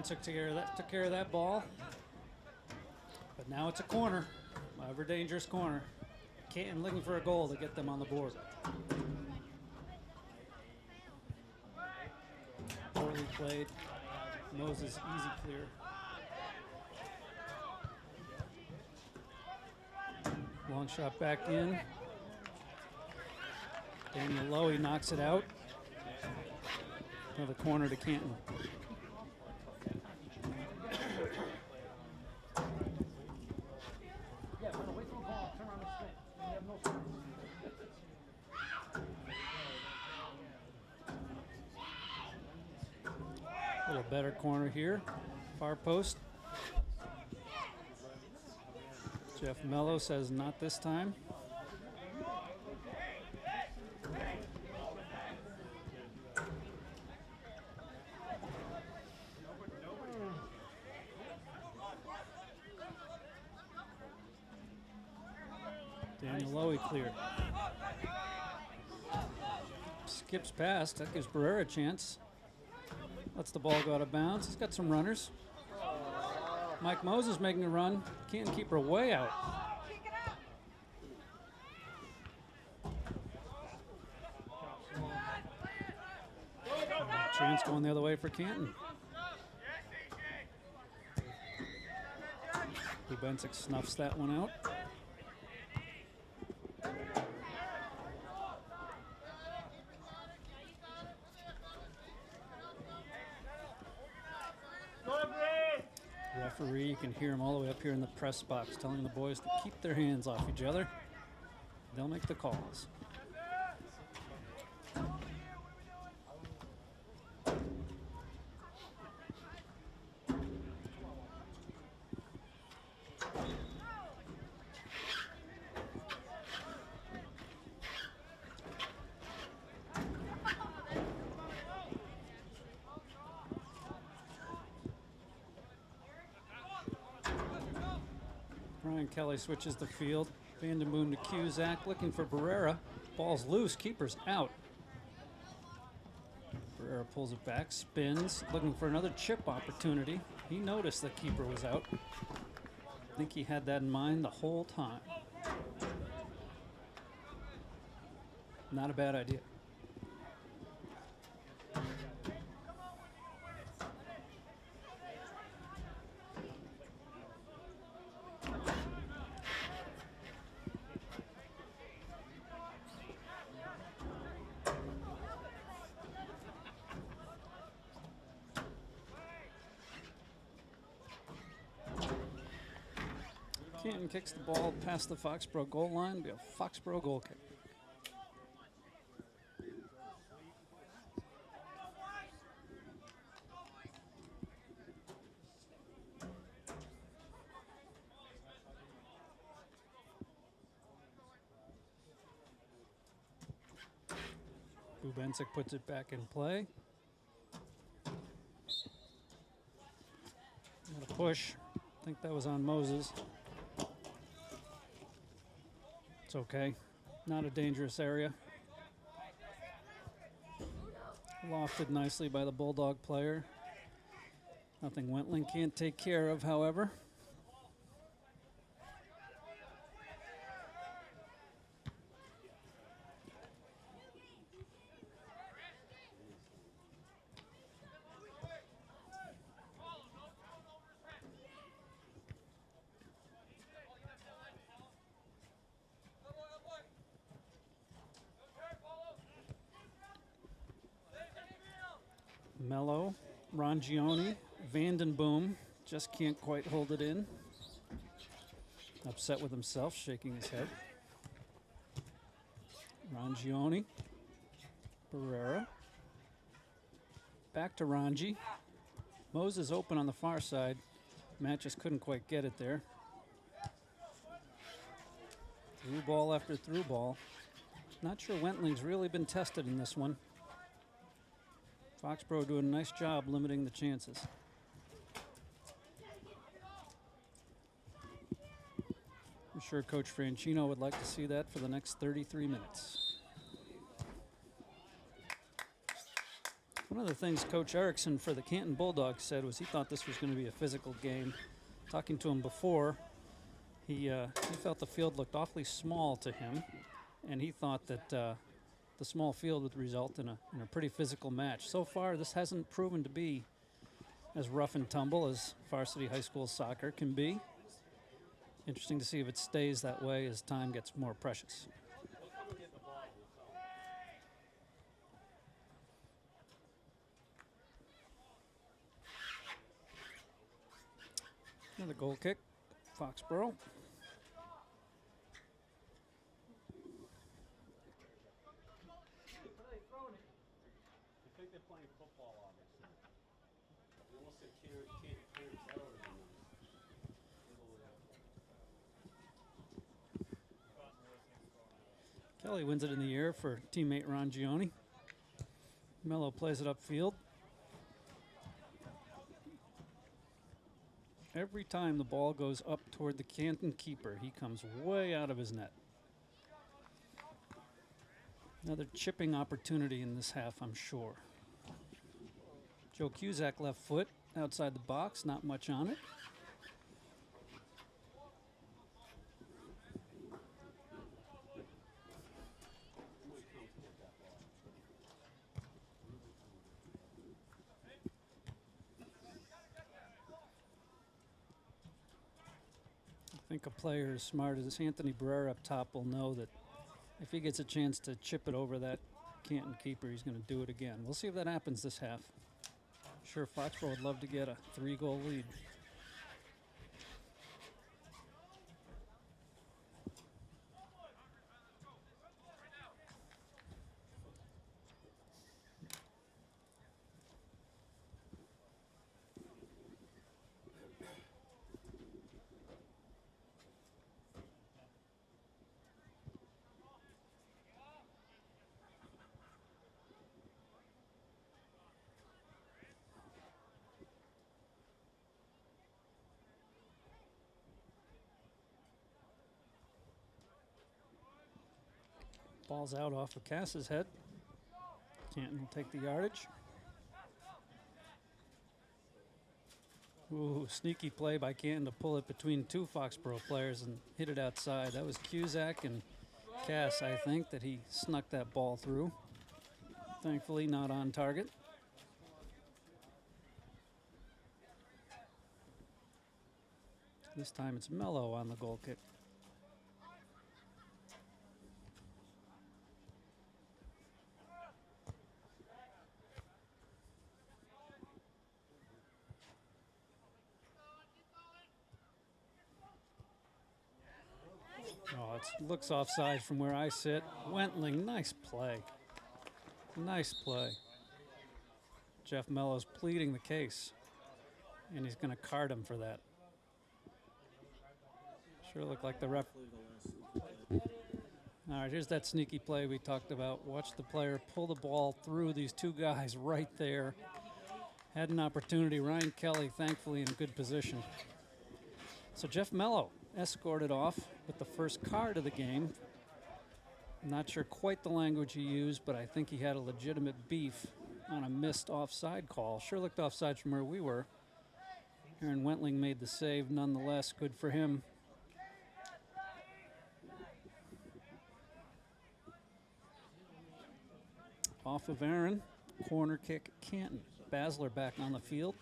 Took care of that ball, but now it's a corner, ever dangerous corner. Canton looking for a goal to get them on the board. Poorly played. Moses easy clear. Long shot back in. Daniel Lowy knocks it out. Another corner to Canton. A little better corner here. Far post. Jeff Mello says not this time. Daniel Lowy clear. Skips past. That gives Barrera a chance. Lets the ball go out of bounds. He's got some runners. Mike Moses making a run. Can't keep her way out. Chance going the other way for Canton. Bubensic snuffs that one out. Referee, you can hear him all the way up here in the press box telling the boys to keep their hands off each other. They'll make the calls. Brian Kelly switches the field. Vandenboom to Cusack, looking for Barrera. Ball's loose, keeper's out. Barrera Barrera pulls it back, spins, looking for another chip opportunity. He noticed the keeper was out. I think he had that in mind the whole time. Not a bad idea. Canton kicks the ball past the Foxboro goal line. Be a Foxboro goal kick. Bubensic puts it back in play. Got a push. I think that was on Moses. It's okay. Not a dangerous area. Lofted nicely by the Bulldog player. Nothing Wentling can't take care of, however. Mello, Rongioni, Vandenboom just can't quite hold it in. Upset with himself, shaking his head. Rongioni, Barrera. Back to Rangi. Moses open on the far side. Matt just couldn't quite get it there. Through ball after through ball. Not sure Wentling's really been tested in this one. Foxboro doing a nice job limiting the chances. I'm sure Coach Franchino would like to see that for the next 33 minutes. One of the things Coach Erickson for the Canton Bulldogs said was he thought this was going to be a physical game. Talking to him before, he felt the field looked awfully small to him, and he thought that the small field would result in a pretty physical match. So far, this hasn't proven to be as rough and tumble as varsity high school soccer can be. Interesting to see if it stays that way as time gets more precious. Another goal kick, Foxboro. I think they're playing football, obviously. They almost said can't. That would have been nice. Kelly wins it in the air for teammate Rongioni. Mello plays it upfield. Every time the ball goes up toward the Canton keeper, he comes way out of his net. Another chipping opportunity in this half, I'm sure. Joe Cusack left foot outside the box, not much on it. I think a player as smart as Anthony Barrera up top will know that if he gets a chance to chip it over that Canton keeper, he's going to do it again. We'll see if that happens this half. I'm sure Foxboro would love to get a 3-goal lead. Ball's out off of Cass's head. Canton will take the yardage. Ooh, sneaky play by Canton to pull it between two Foxboro players and hit it outside. That was Cusack and Cass, I think, that he snuck that ball through. Thankfully, not on target. This time it's Mello on the goal kick. Oh, it looks offside from where I sit. Wentling, nice play. Nice play. Jeff Mello's pleading the case, and he's going to card him for that. Sure looked like the ref. All right, here's that sneaky play we talked about. Watch the player pull the ball through these two guys right there. Had an opportunity. Ryan Kelly, thankfully, in good position. So Jeff Mello escorted off with the first card of the game. Not sure quite the language he used, but I think he had a legitimate beef on a missed offside call. Sure looked offside from where we were. Aaron Wentling made the save nonetheless. Good for him. Off of Aaron, corner kick Canton. Basler back on the field.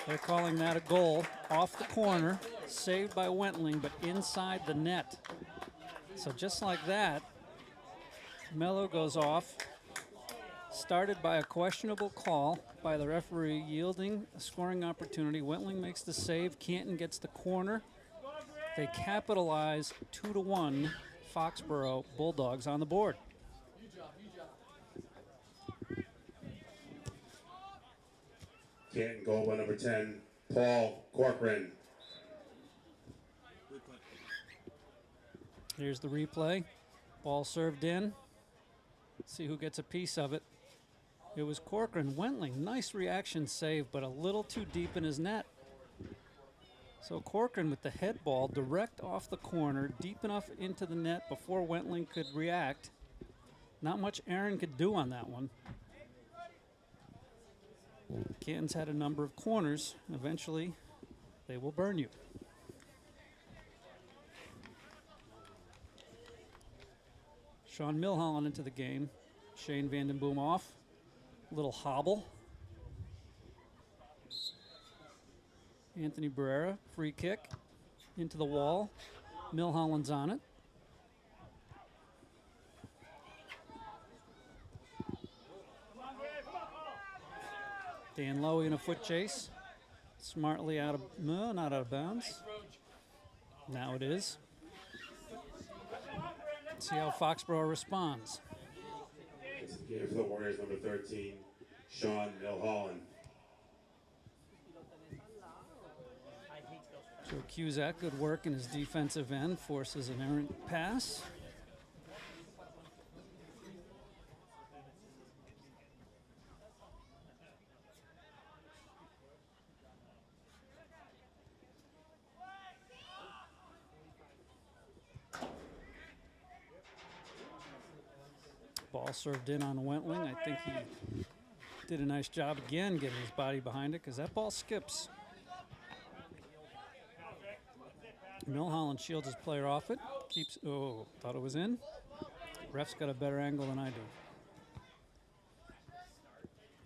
They're calling that a goal. Off the corner, saved by Wentling, but inside the net. So just like that, Mello goes off. Started by a questionable call by the referee, yielding a scoring opportunity. Wentling makes the save. Canton gets the corner. They capitalize 2-1. Foxboro Bulldogs on the board. Canton goal by number 10, Paul Corcoran. Here's the replay. Ball served in. Let's see who gets a piece of it. It was Corcoran. Wentling, nice reaction save, but a little too deep in his net. So Corcoran with the head ball direct off the corner, deep enough into the net before Wentling could react. Not much Aaron could do on that one. Canton's had a number of corners. Eventually, they will burn you. Sean Milholland into the game. Shane Vandenboom off. Little hobble. Anthony Barrera, free kick. Into the wall. Milholland's on it. Dan Lowy in a foot chase. Smartly out of, no, not out of bounds. Now it is. Let's see how Foxborough responds. It's the game for the Warriors, number 13, Sean Milholland. Joe Cusack, good work in his defensive end, forces an errant pass. Ball served in on Wentling. I think he did a nice job again getting his body behind it because that ball skips. Milholland shields his player off it. Keeps, oh, thought it was in. Ref's got a better angle than I do.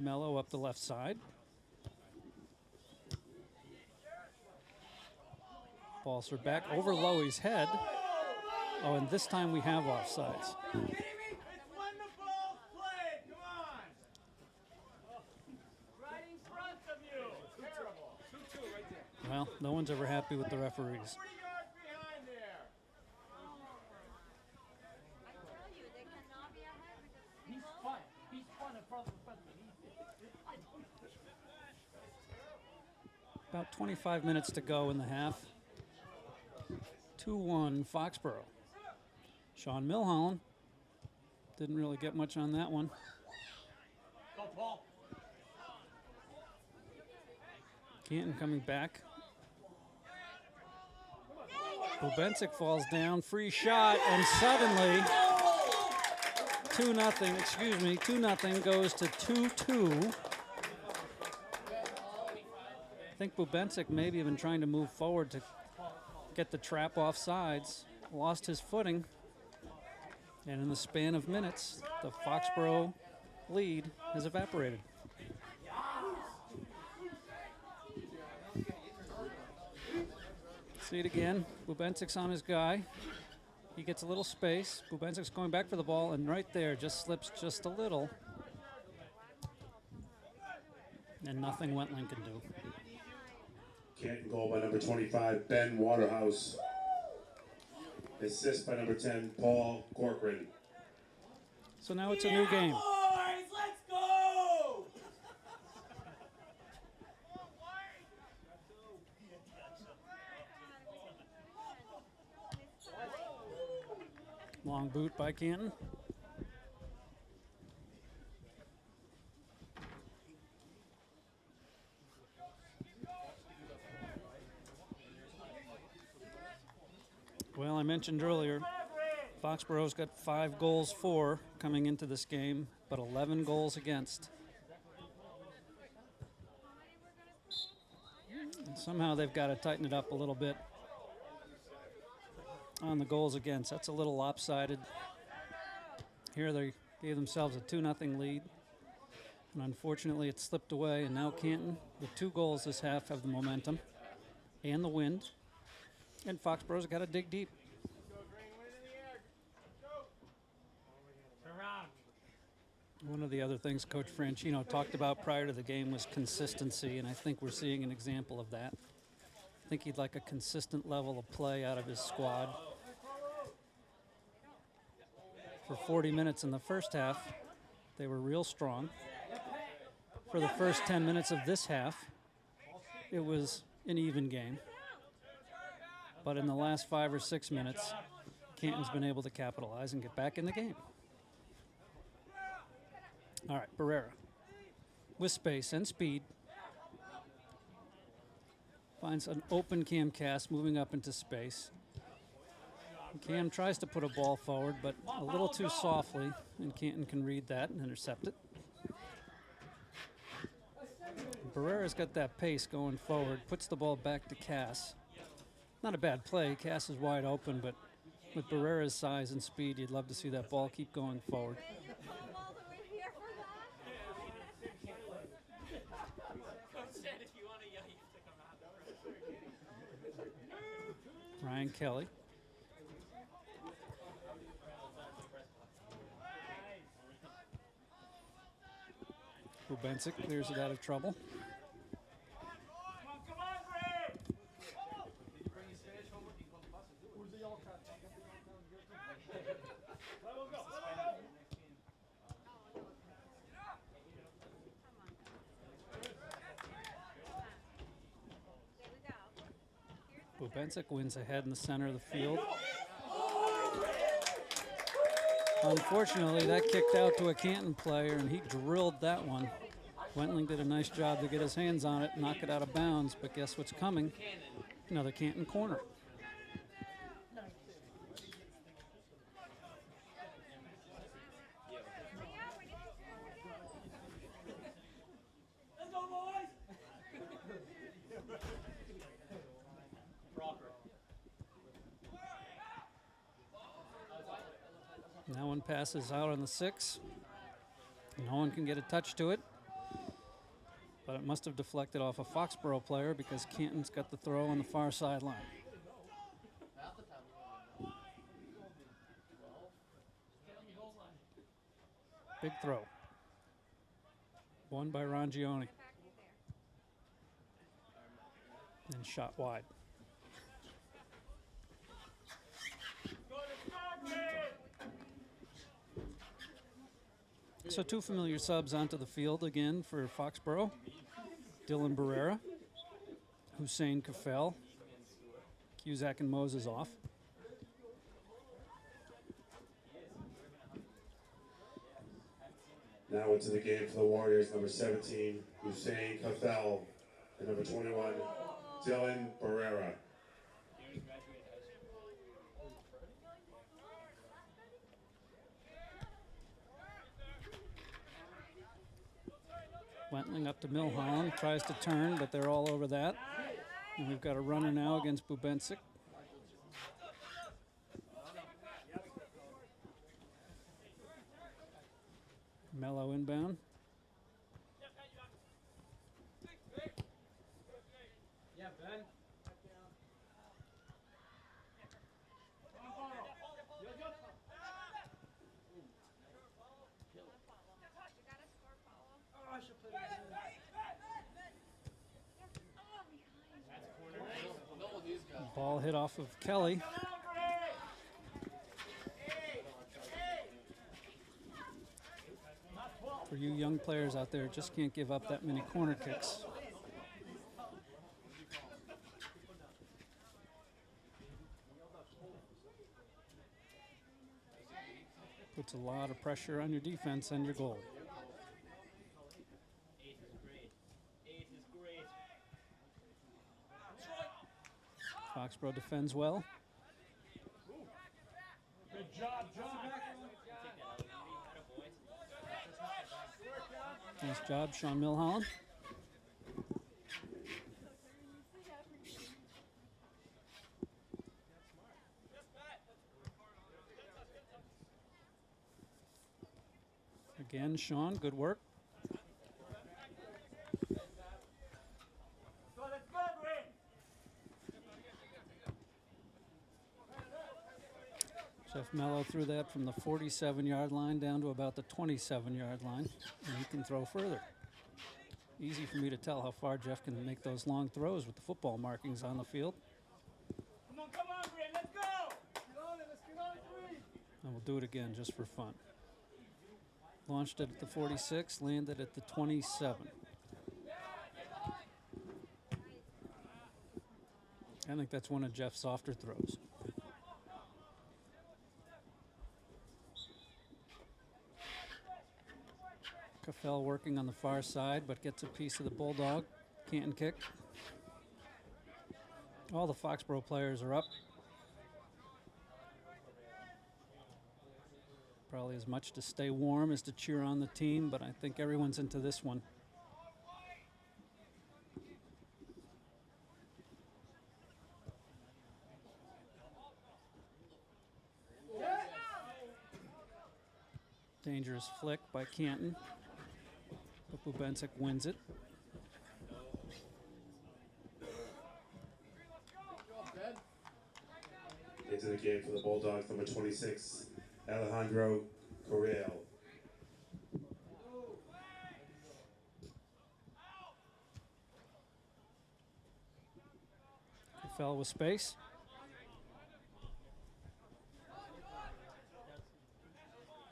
Mello up the left side. Ball served back over Lowy's head. Oh, and this time we have offsides. Well, no one's ever happy with the referees. About 25 minutes to go in the half. 2-1 Foxboro. Sean Milholland Didn't really get much on that one. Go, Paul. Canton coming back. Bubencic falls down, free shot, and suddenly 2-0 goes to 2-2. I think Bubencic maybe even trying to move forward to get the trap off sides, lost his footing, and in the span of minutes, the Foxboro lead has evaporated. See it again. Bubencic's on his guy. He gets a little space. Bubencic's going back for the ball, and right there just slips just a little. And nothing Wentling can do. Canton goal by number 25, Ben Waterhouse. Assist by number 10, Paul Corcoran. So now it's a new game. Boys, let's go! Long boot by Canton. Well, I mentioned earlier, Foxboro's got 5 goals for coming into this game, but 11 goals against. And somehow they've got to tighten it up a little bit on the goals against. That's a little lopsided. Here they gave themselves a 2-0 lead, and unfortunately it slipped away, and now Canton, with 2 goals this half, have the momentum and the wind, and Foxboro's got to dig deep. One of the other things Coach Franchino talked about prior to the game was consistency, and I think we're seeing an example of that. I think he'd like a consistent level of play out of his squad. For 40 minutes in the first half, they were real strong. For the first 10 minutes of this half, it was an even game. But in the last 5 or 6 minutes, Canton's been able to capitalize and get back in the game. All right, Barrera, with space and speed, finds an open Cam Cass moving up into space. Cam tries to put a ball forward, but a little too softly, and Canton can read that and intercept it. Barrera's got that pace going forward, puts the ball back to Cass. Not a bad play. Cass is wide open, but with Barrera's size and speed, you'd love to see that ball keep going forward. Ryan Kelly. Bubencic clears it out of trouble. Bubencic wins ahead in the center of the field. Unfortunately, that kicked out to a Canton player, and he drilled that one. Wentling did a nice job to get his hands on it, knock it out of bounds, but guess what's coming? Another Canton corner. Let's go, boys! That one passes out on the 6. No one can get a touch to it, but it must have deflected off a Foxboro player because Canton's got the throw on the far sideline. Big throw. Won by Rangione. And shot wide. So 2 familiar subs onto the field again for Foxboro. Dylan Barrera, Hussein Kafel, Cusack and Moses off. Now into the game for the Warriors, number 17, Hussein Kafel, and number 21, Dylan Barrera. Wentling up to Milholland, tries to turn, but they're all over that. And we've got a runner now against Bubensic. Mello inbound. Yeah, Ben. Ball hit off of Kelly. For you young players out there, just can't give up that many corner kicks. Puts a lot of pressure on your defense and your goal. Foxboro defends well. Good job, John. Nice job, Sean Milholland. Again, Sean, good work. Jeff Mello threw that from the 47-yard line down to about the 27-yard line, and he can throw further. Easy for me to tell how far Jeff can make those long throws with the football markings on the field. Come on, Green, let's go! Get on it, let's get on three! And we'll do it again just for fun. Launched it at the 46, landed at the 27. I think that's one of Jeff's softer throws. Kafel working on the far side, but gets a piece of the Bulldog. Canton kick. All the Foxboro players are up. Probably as much to stay warm as to cheer on the team, but I think everyone's into this one. Dangerous flick by Canton. But Bubensic wins it. Into the game for the Bulldogs, number 26, Alejandro Correal. Fell with space.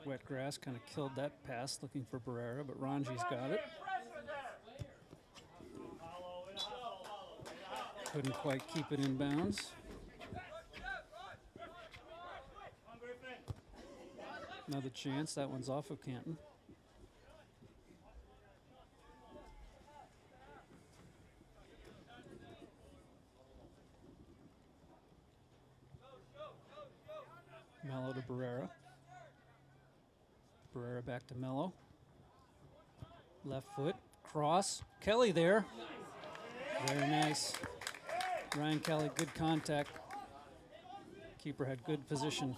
Wet grass kind of killed that pass, looking for Barrera, but Ranji's got it. Couldn't quite keep it in bounds. Another chance. That one's off of Canton. Mello to Barrera. Barrera back to Mello. Left foot, cross. Kelly there. Very nice. Ryan Kelly, good contact. Keeper had good position.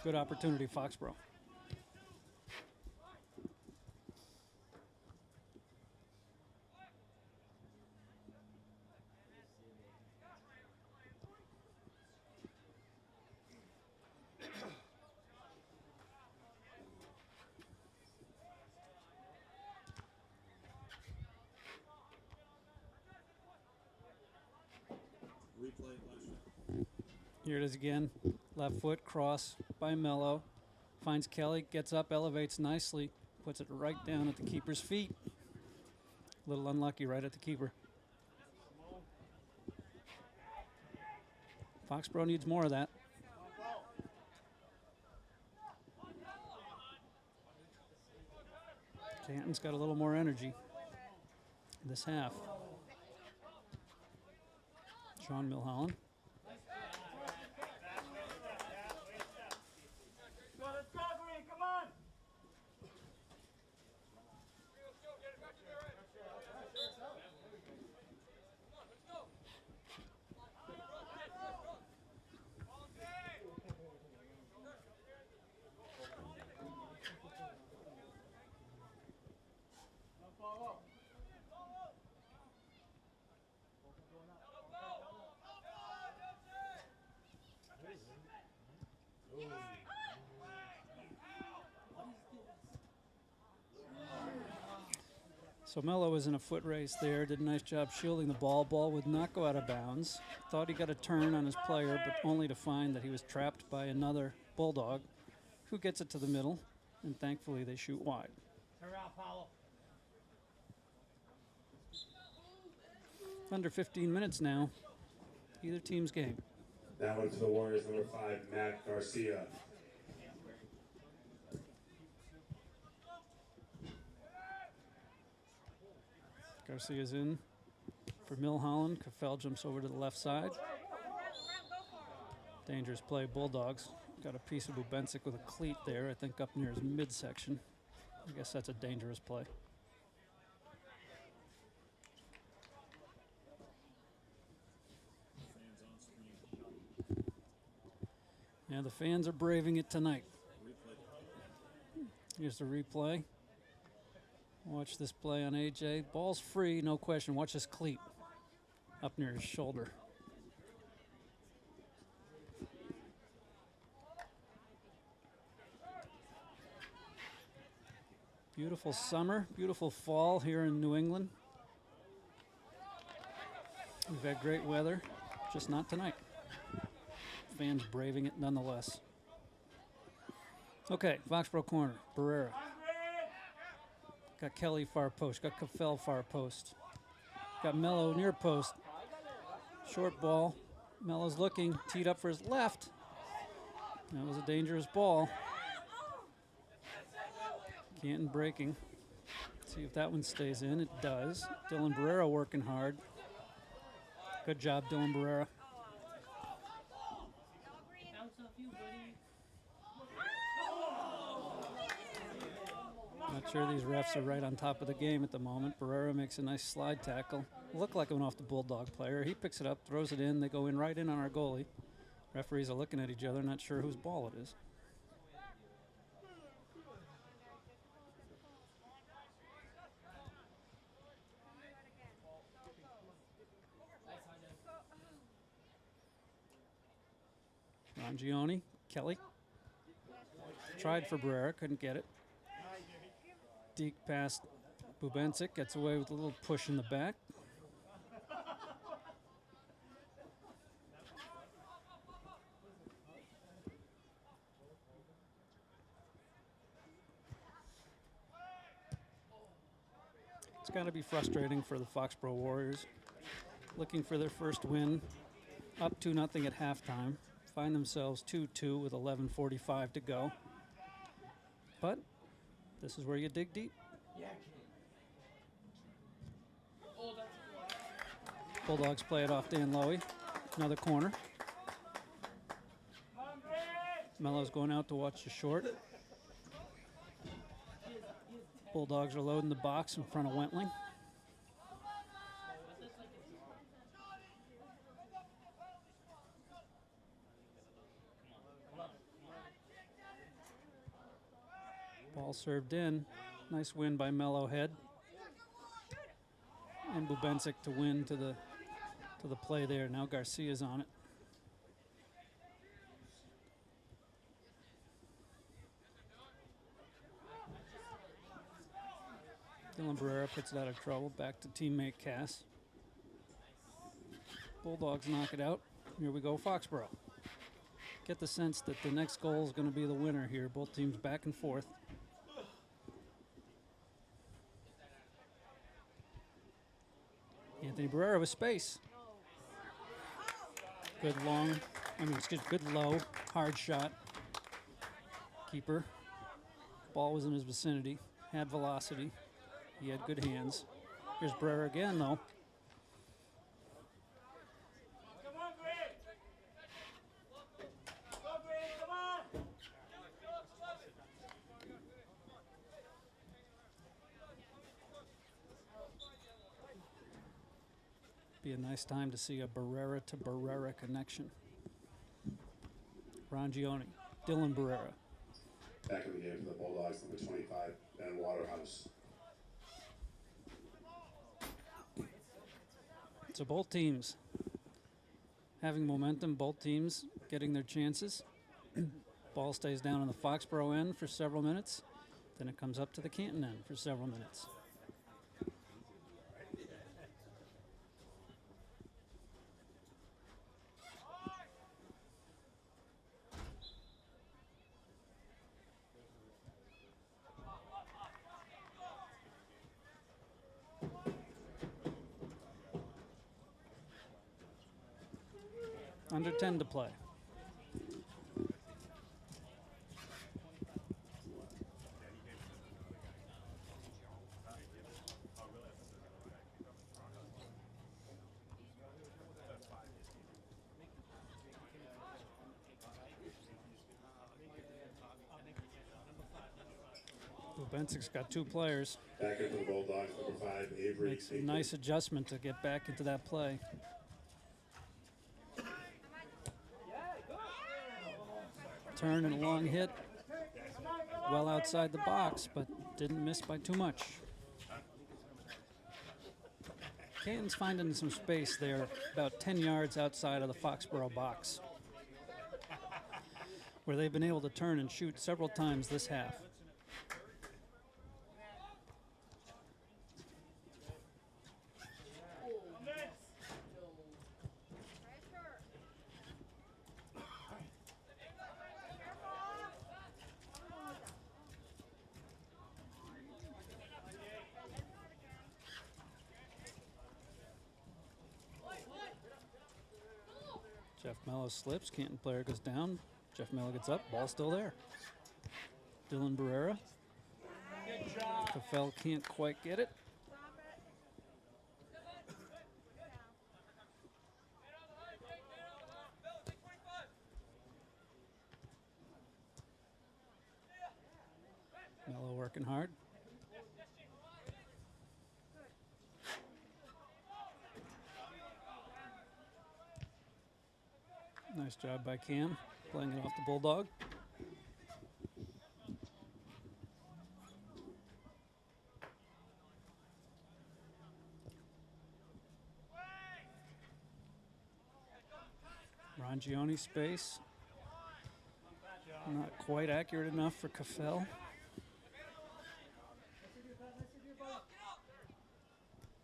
Good opportunity, Foxboro. Here it is again. Left foot cross by Mello. Finds Kelly, gets up, elevates nicely, puts it right down at the keeper's feet. A little unlucky right at the keeper. Foxboro needs more of that. Canton's got a little more energy this half. Sean Milholland. Let's go, Green, come on! So Mello was in a foot race there, did a nice job shielding the ball. Ball would not go out of bounds. Thought he got a turn on his player, but only to find that he was trapped by another Bulldog who gets it to the middle, and thankfully they shoot wide. Turn around, Paulo. Under 15 minutes now, either team's game. That one to the Warriors, number 5, Matt Garcia. Garcia's in for Milholland. Caffell jumps over to the left side. Dangerous play, Bulldogs. Got a piece of Bubensic with a cleat there, I think up near his midsection. I guess that's a dangerous play. Yeah, the fans are braving it tonight. Here's the replay. Watch this play on AJ. Ball's free, no question. Watch this cleat up near his shoulder. Beautiful summer, beautiful fall here in New England. We've had great weather, just not tonight. Fans braving it nonetheless. Okay, Foxboro corner, Barrera. Got Kelly far post, got Caffell far post. Got Mello near post. Short ball. Mello's looking, teed up for his left. That was a dangerous ball. Canton breaking. See if that one stays in. It does. Dylan Barrera working hard. Good job, Dylan Barrera. Not sure these refs are right on top of the game at the moment. Barrera makes a nice slide tackle. Looked like it went off the Bulldog player. He picks it up, throws it in. They go in right in on our goalie. Referees are looking at each other, not sure whose ball it is. Rangioni, Kelly. Tried for Barrera, couldn't get it. Deke past Bubensic, gets away with a little push in the back. It's got to be frustrating for the Foxboro Warriors. Looking for their first win, up 2-0 at halftime. Find themselves 2-2 with 11:45 to go. But this is where you dig deep. Bulldogs play it off Dan Lowy. Another corner. Mello's going out to watch the short. Bulldogs are loading the box in front of Wentling. Ball served in. Nice win by Mello Head. And Bubensic to win to the play there. Now Garcia's on it. Dylan Barrera puts it out of trouble. Back to teammate Cass. Bulldogs knock it out. Here we go, Foxboro. Get the sense that the next goal is going to be the winner here. Both teams back and forth. Anthony Barrera with space. Good low, hard shot. Keeper. Ball was in his vicinity. had velocity. He had good hands. Here's Brera again, though. Come on, Greg! Go, Greg, come on! Be a nice time to see a Barrera to Barrera connection. Rangione, Dylan Barrera. Back in the game for the Bulldogs, number 25, Ben Waterhouse. So both teams having momentum, both teams getting their chances. Ball stays down on the Foxboro end for several minutes. Then it comes up to the Canton end for several minutes. Under 10 to play. Benson's got two players. Back into the Bulldogs, number 5, Avery. Makes a nice adjustment to get back into that play. Turn and a long hit. Well outside the box, but didn't miss by too much. Canton's finding some space there, about 10 yards outside of the Foxboro box, where they've been able to turn and shoot several times this half. Jeff Mello slips, Canton player goes down. Jeff Mello gets up, ball still there. Dylan Barrera. Caffell can't quite get it. Mello working hard. Nice job by Cam, playing it off the Bulldog. Rangione space. Not quite accurate enough for Caffell.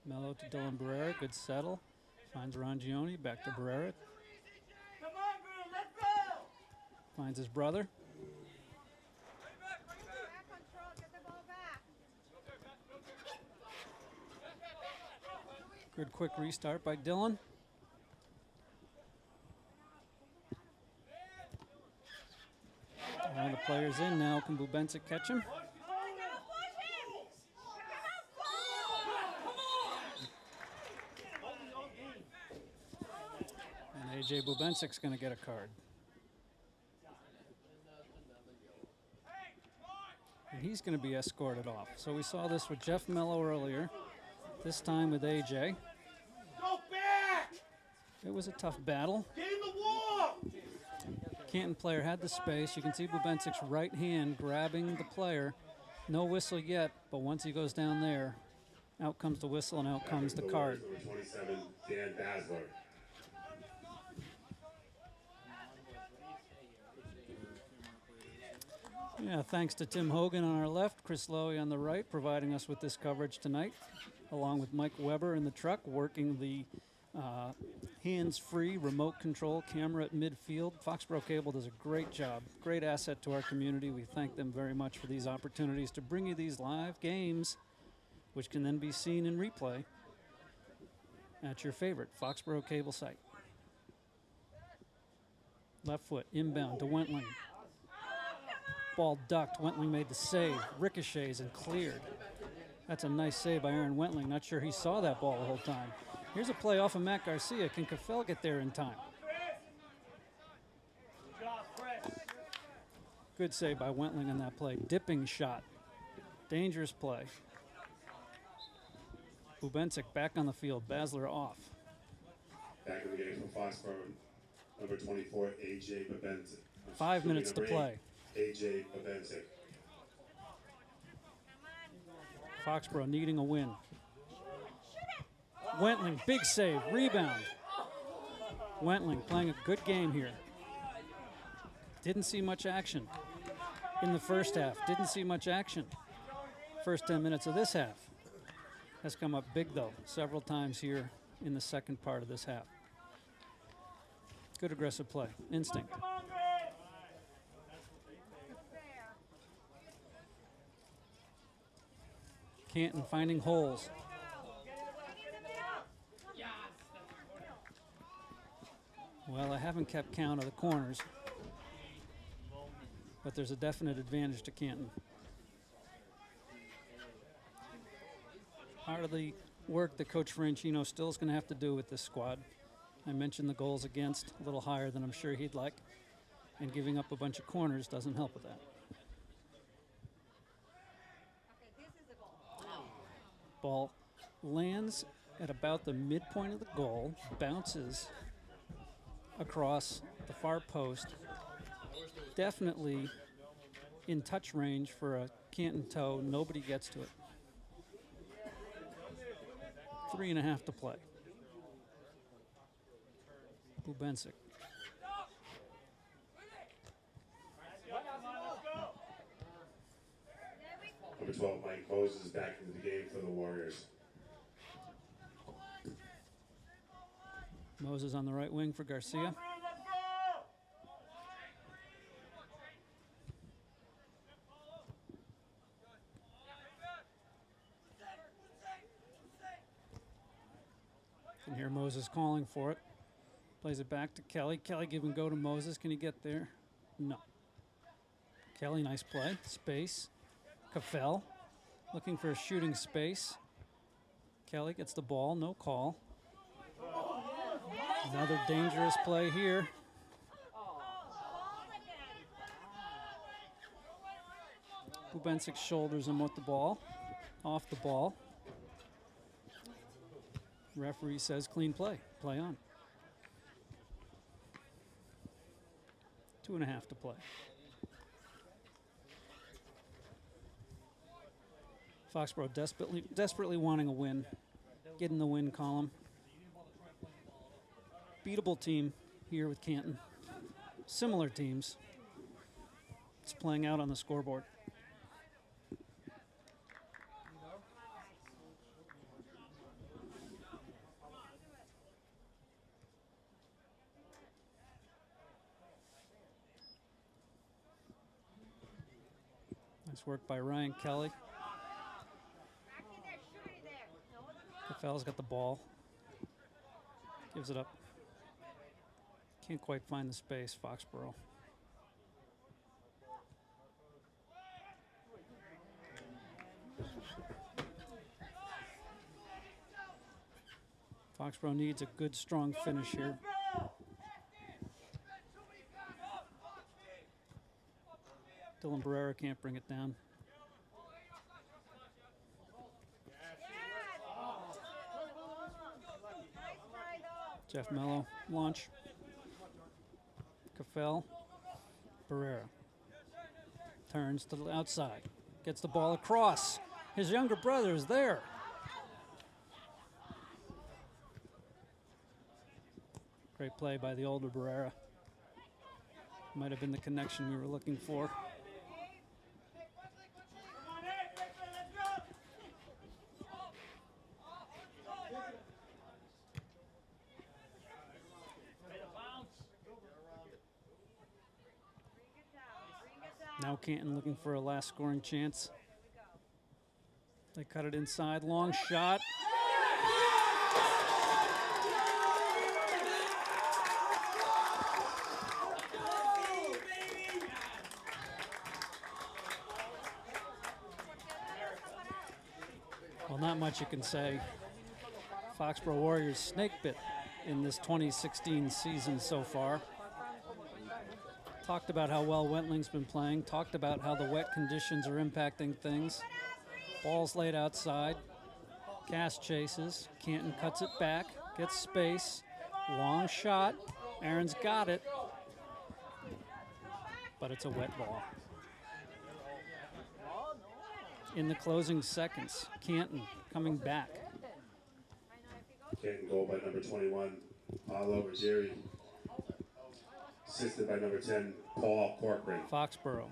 Mello to Dylan Barrera, good settle. Finds Rangione, back to Barrera. Come on, Greg, let's go! Finds his brother. Good quick restart by Dylan. One of the players in now. Can Bubensic catch him? And AJ Bubensic's going to get a card. And he's going to be escorted off. So we saw this with Jeff Mello earlier. This time with AJ. Go back! It was a tough battle. Get in the wall! Canton player had the space. You can see Bubensic's right hand grabbing the player. No whistle yet, but once he goes down there, out comes the whistle and out comes the card. Number 27, Dan Basler. Yeah, thanks to Tim Hogan on our left, Chris Lowy on the right, providing us with this coverage tonight, along with Mike Weber in the truck, working the hands-free remote control camera at midfield. Foxboro Cable does a great job, great asset to our community. We thank them very much for these opportunities to bring you these live games, which can then be seen in replay at your favorite Foxboro Cable site. Left foot, inbound to Wentling. Ball ducked. Wentling made the save. Ricochets and cleared. That's a nice save by Aaron Wentling. Not sure he saw that ball the whole time. Here's a play off of Matt Garcia. Can Caffell get there in time? Good save by Wentling on that play. Dipping shot. Dangerous play. Bubencik back on the field. Basler off. Back in the game for Foxboro, number 24, A.J. Bubencik. 5 minutes to play. A.J. Bubencik. Foxboro needing a win. Wentling, big save, rebound. Wentling playing a good game here. Didn't see much action in the first half. Didn't see much action. First 10 minutes of this half. Has come up big, though, several times here in the second part of this half. Good aggressive play, instinct. Canton finding holes. Well, I haven't kept count of the corners, but there's a definite advantage to Canton. Part of the work that Coach Franchino still is going to have to do with this squad. I mentioned the goals against a little higher than I'm sure he'd like, and giving up a bunch of corners doesn't help with that. Ball lands at about the midpoint of the goal, bounces across the far post, definitely in touch range for a Canton toe. Nobody gets to it. 3.5 to play. Bubencik. Number 12, Mike Moses back into the game for the Warriors. Moses on the right wing for Garcia. Can hear Moses calling for it. Plays it back to Kelly. Kelly give and go to Moses. Can he get there? No. Kelly, nice play. Space. Caffell looking for a shooting space. Kelly gets the ball. No call. Another dangerous play here. Bubencik shoulders him with the ball. Off the ball. Referee says clean play. Play on. 2.5 to play. Foxboro desperately wanting a win. Get in the win column. Beatable team here with Canton. Similar teams. It's playing out on the scoreboard. Nice work by Ryan Kelly. Caffell's got the ball. Gives it up. Can't quite find the space, Foxboro. Foxboro needs a good, strong finish here. Dylan Barrera can't bring it down. Jeff Mello, launch. Caffell, Barrera. Turns to the outside. Gets the ball across. His younger brother is there. Great play by the older Barrera. Might have been the connection we were looking for. Now Canton looking for a last scoring chance. They cut it inside, long shot. Well, not much you can say. Foxboro Warriors snake bit in this 2016 season so far. Talked about how well Wentling's been playing. Talked about how the wet conditions are impacting things. Ball's laid outside. Cass chases. Canton cuts it back. Gets space. Long shot. Aaron's got it. But it's a wet ball. In the closing seconds, Canton coming back. Canton goal by number 21, Paulo Ruggieri. Assisted by number 10, Paul Corcoran. Foxboro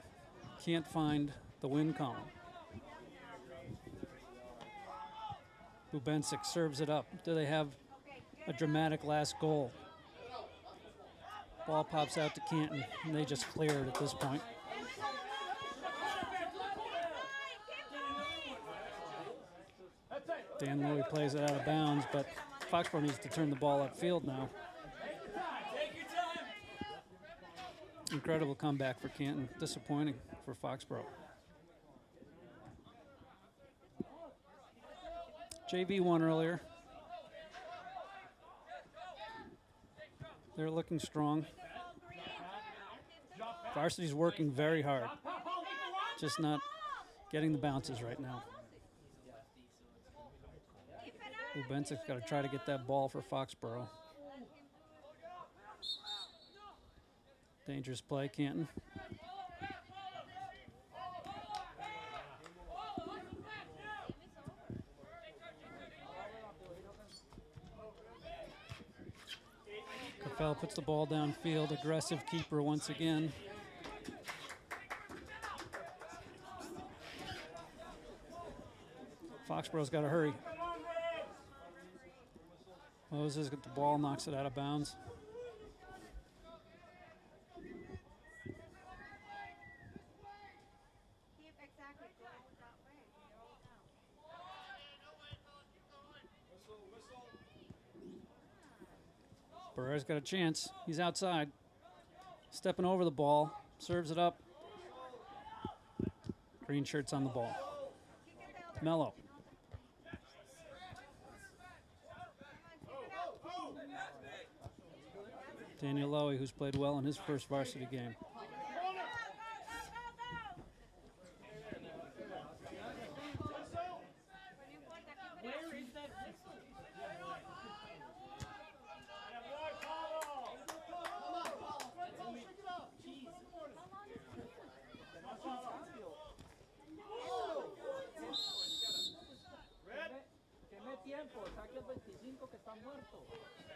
can't find the win column. Bubensic serves it up. Do they have a dramatic last goal? Ball pops out to Canton, and they just clear it at this point. Dan Louie plays it out of bounds, but Foxboro needs to turn the ball upfield now. Incredible comeback for Canton. Disappointing for Foxboro. JV won earlier. They're looking strong. Varsity's working very hard. Just not getting the bounces right now. Bensic's got to try to get that ball for Foxboro. Dangerous play, Canton. Caffell puts the ball downfield. Aggressive keeper once again. Foxboro's got to hurry. Moses got the ball, knocks it out of bounds. Barrera's got a chance. He's outside. Stepping over the ball. Serves it up. Green shirt's on the ball. Mello. Daniel Lowy, who's played well in his first varsity game.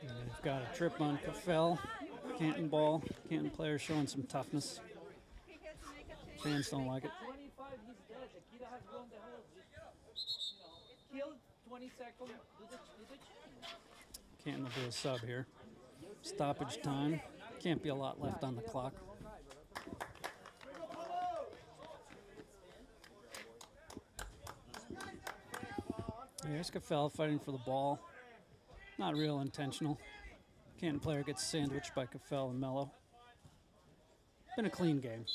They've got a trip on Caffell. Canton ball. Canton players showing some toughness. Fans don't like it. Canton will do a sub here. Stoppage time. Can't be a lot left on the clock. Here's Caffell fighting for the ball. Not real intentional. Canton player gets sandwiched by Caffell and Mello. Been a clean game.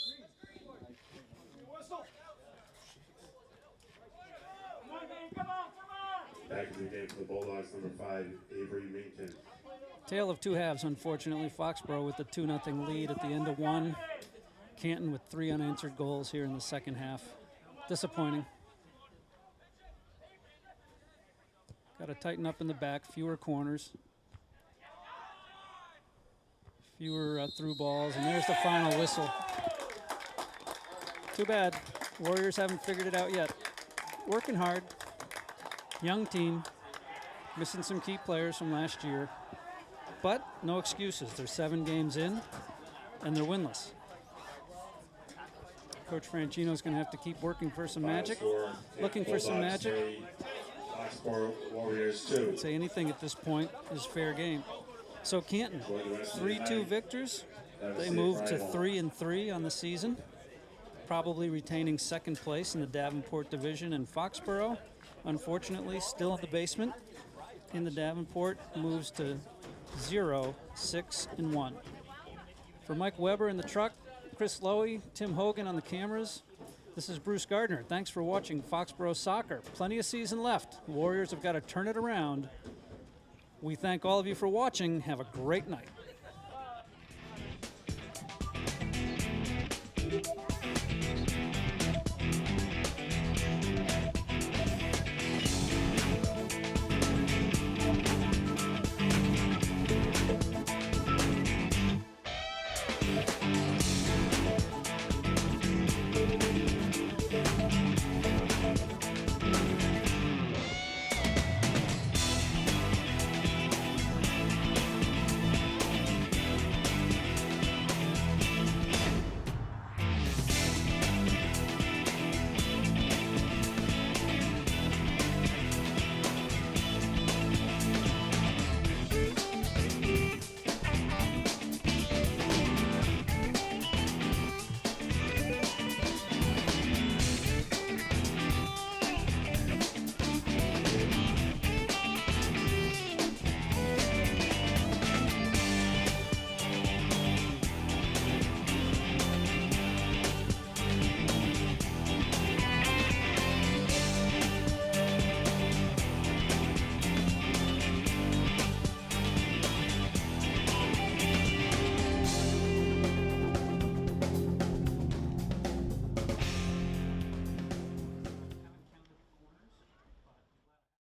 Back in the game for the Bulldogs, number 5, Avery Minkin. Tale of two halves, unfortunately. Foxboro with the 2-0 lead at the end of one. Canton with 3 unanswered goals here in the second half. Disappointing. Got to tighten up in the back, fewer corners. Fewer through balls, and there's the final whistle. Too bad. Warriors haven't figured it out yet. Working hard. Young team. Missing some key players from last year. But no excuses. They're 7 games in, and they're winless. Coach Franchino's going to have to keep working for some magic. Looking for some magic. Warriors 2. I'd say anything at this point is fair game. So Canton, 3-2 victors. They move to 3-3 on the season, probably retaining second place in the Davenport division. And Foxboro, unfortunately, still in the basement. In the Davenport, moves to 0-6-1. For Mike Weber in the truck, Chris Lowy, Tim Hogan on the cameras, This is Bruce Gardner. Thanks for watching Foxboro Soccer. Plenty of season left. The Warriors have got to turn it around. We thank all of you for watching. Have a great night.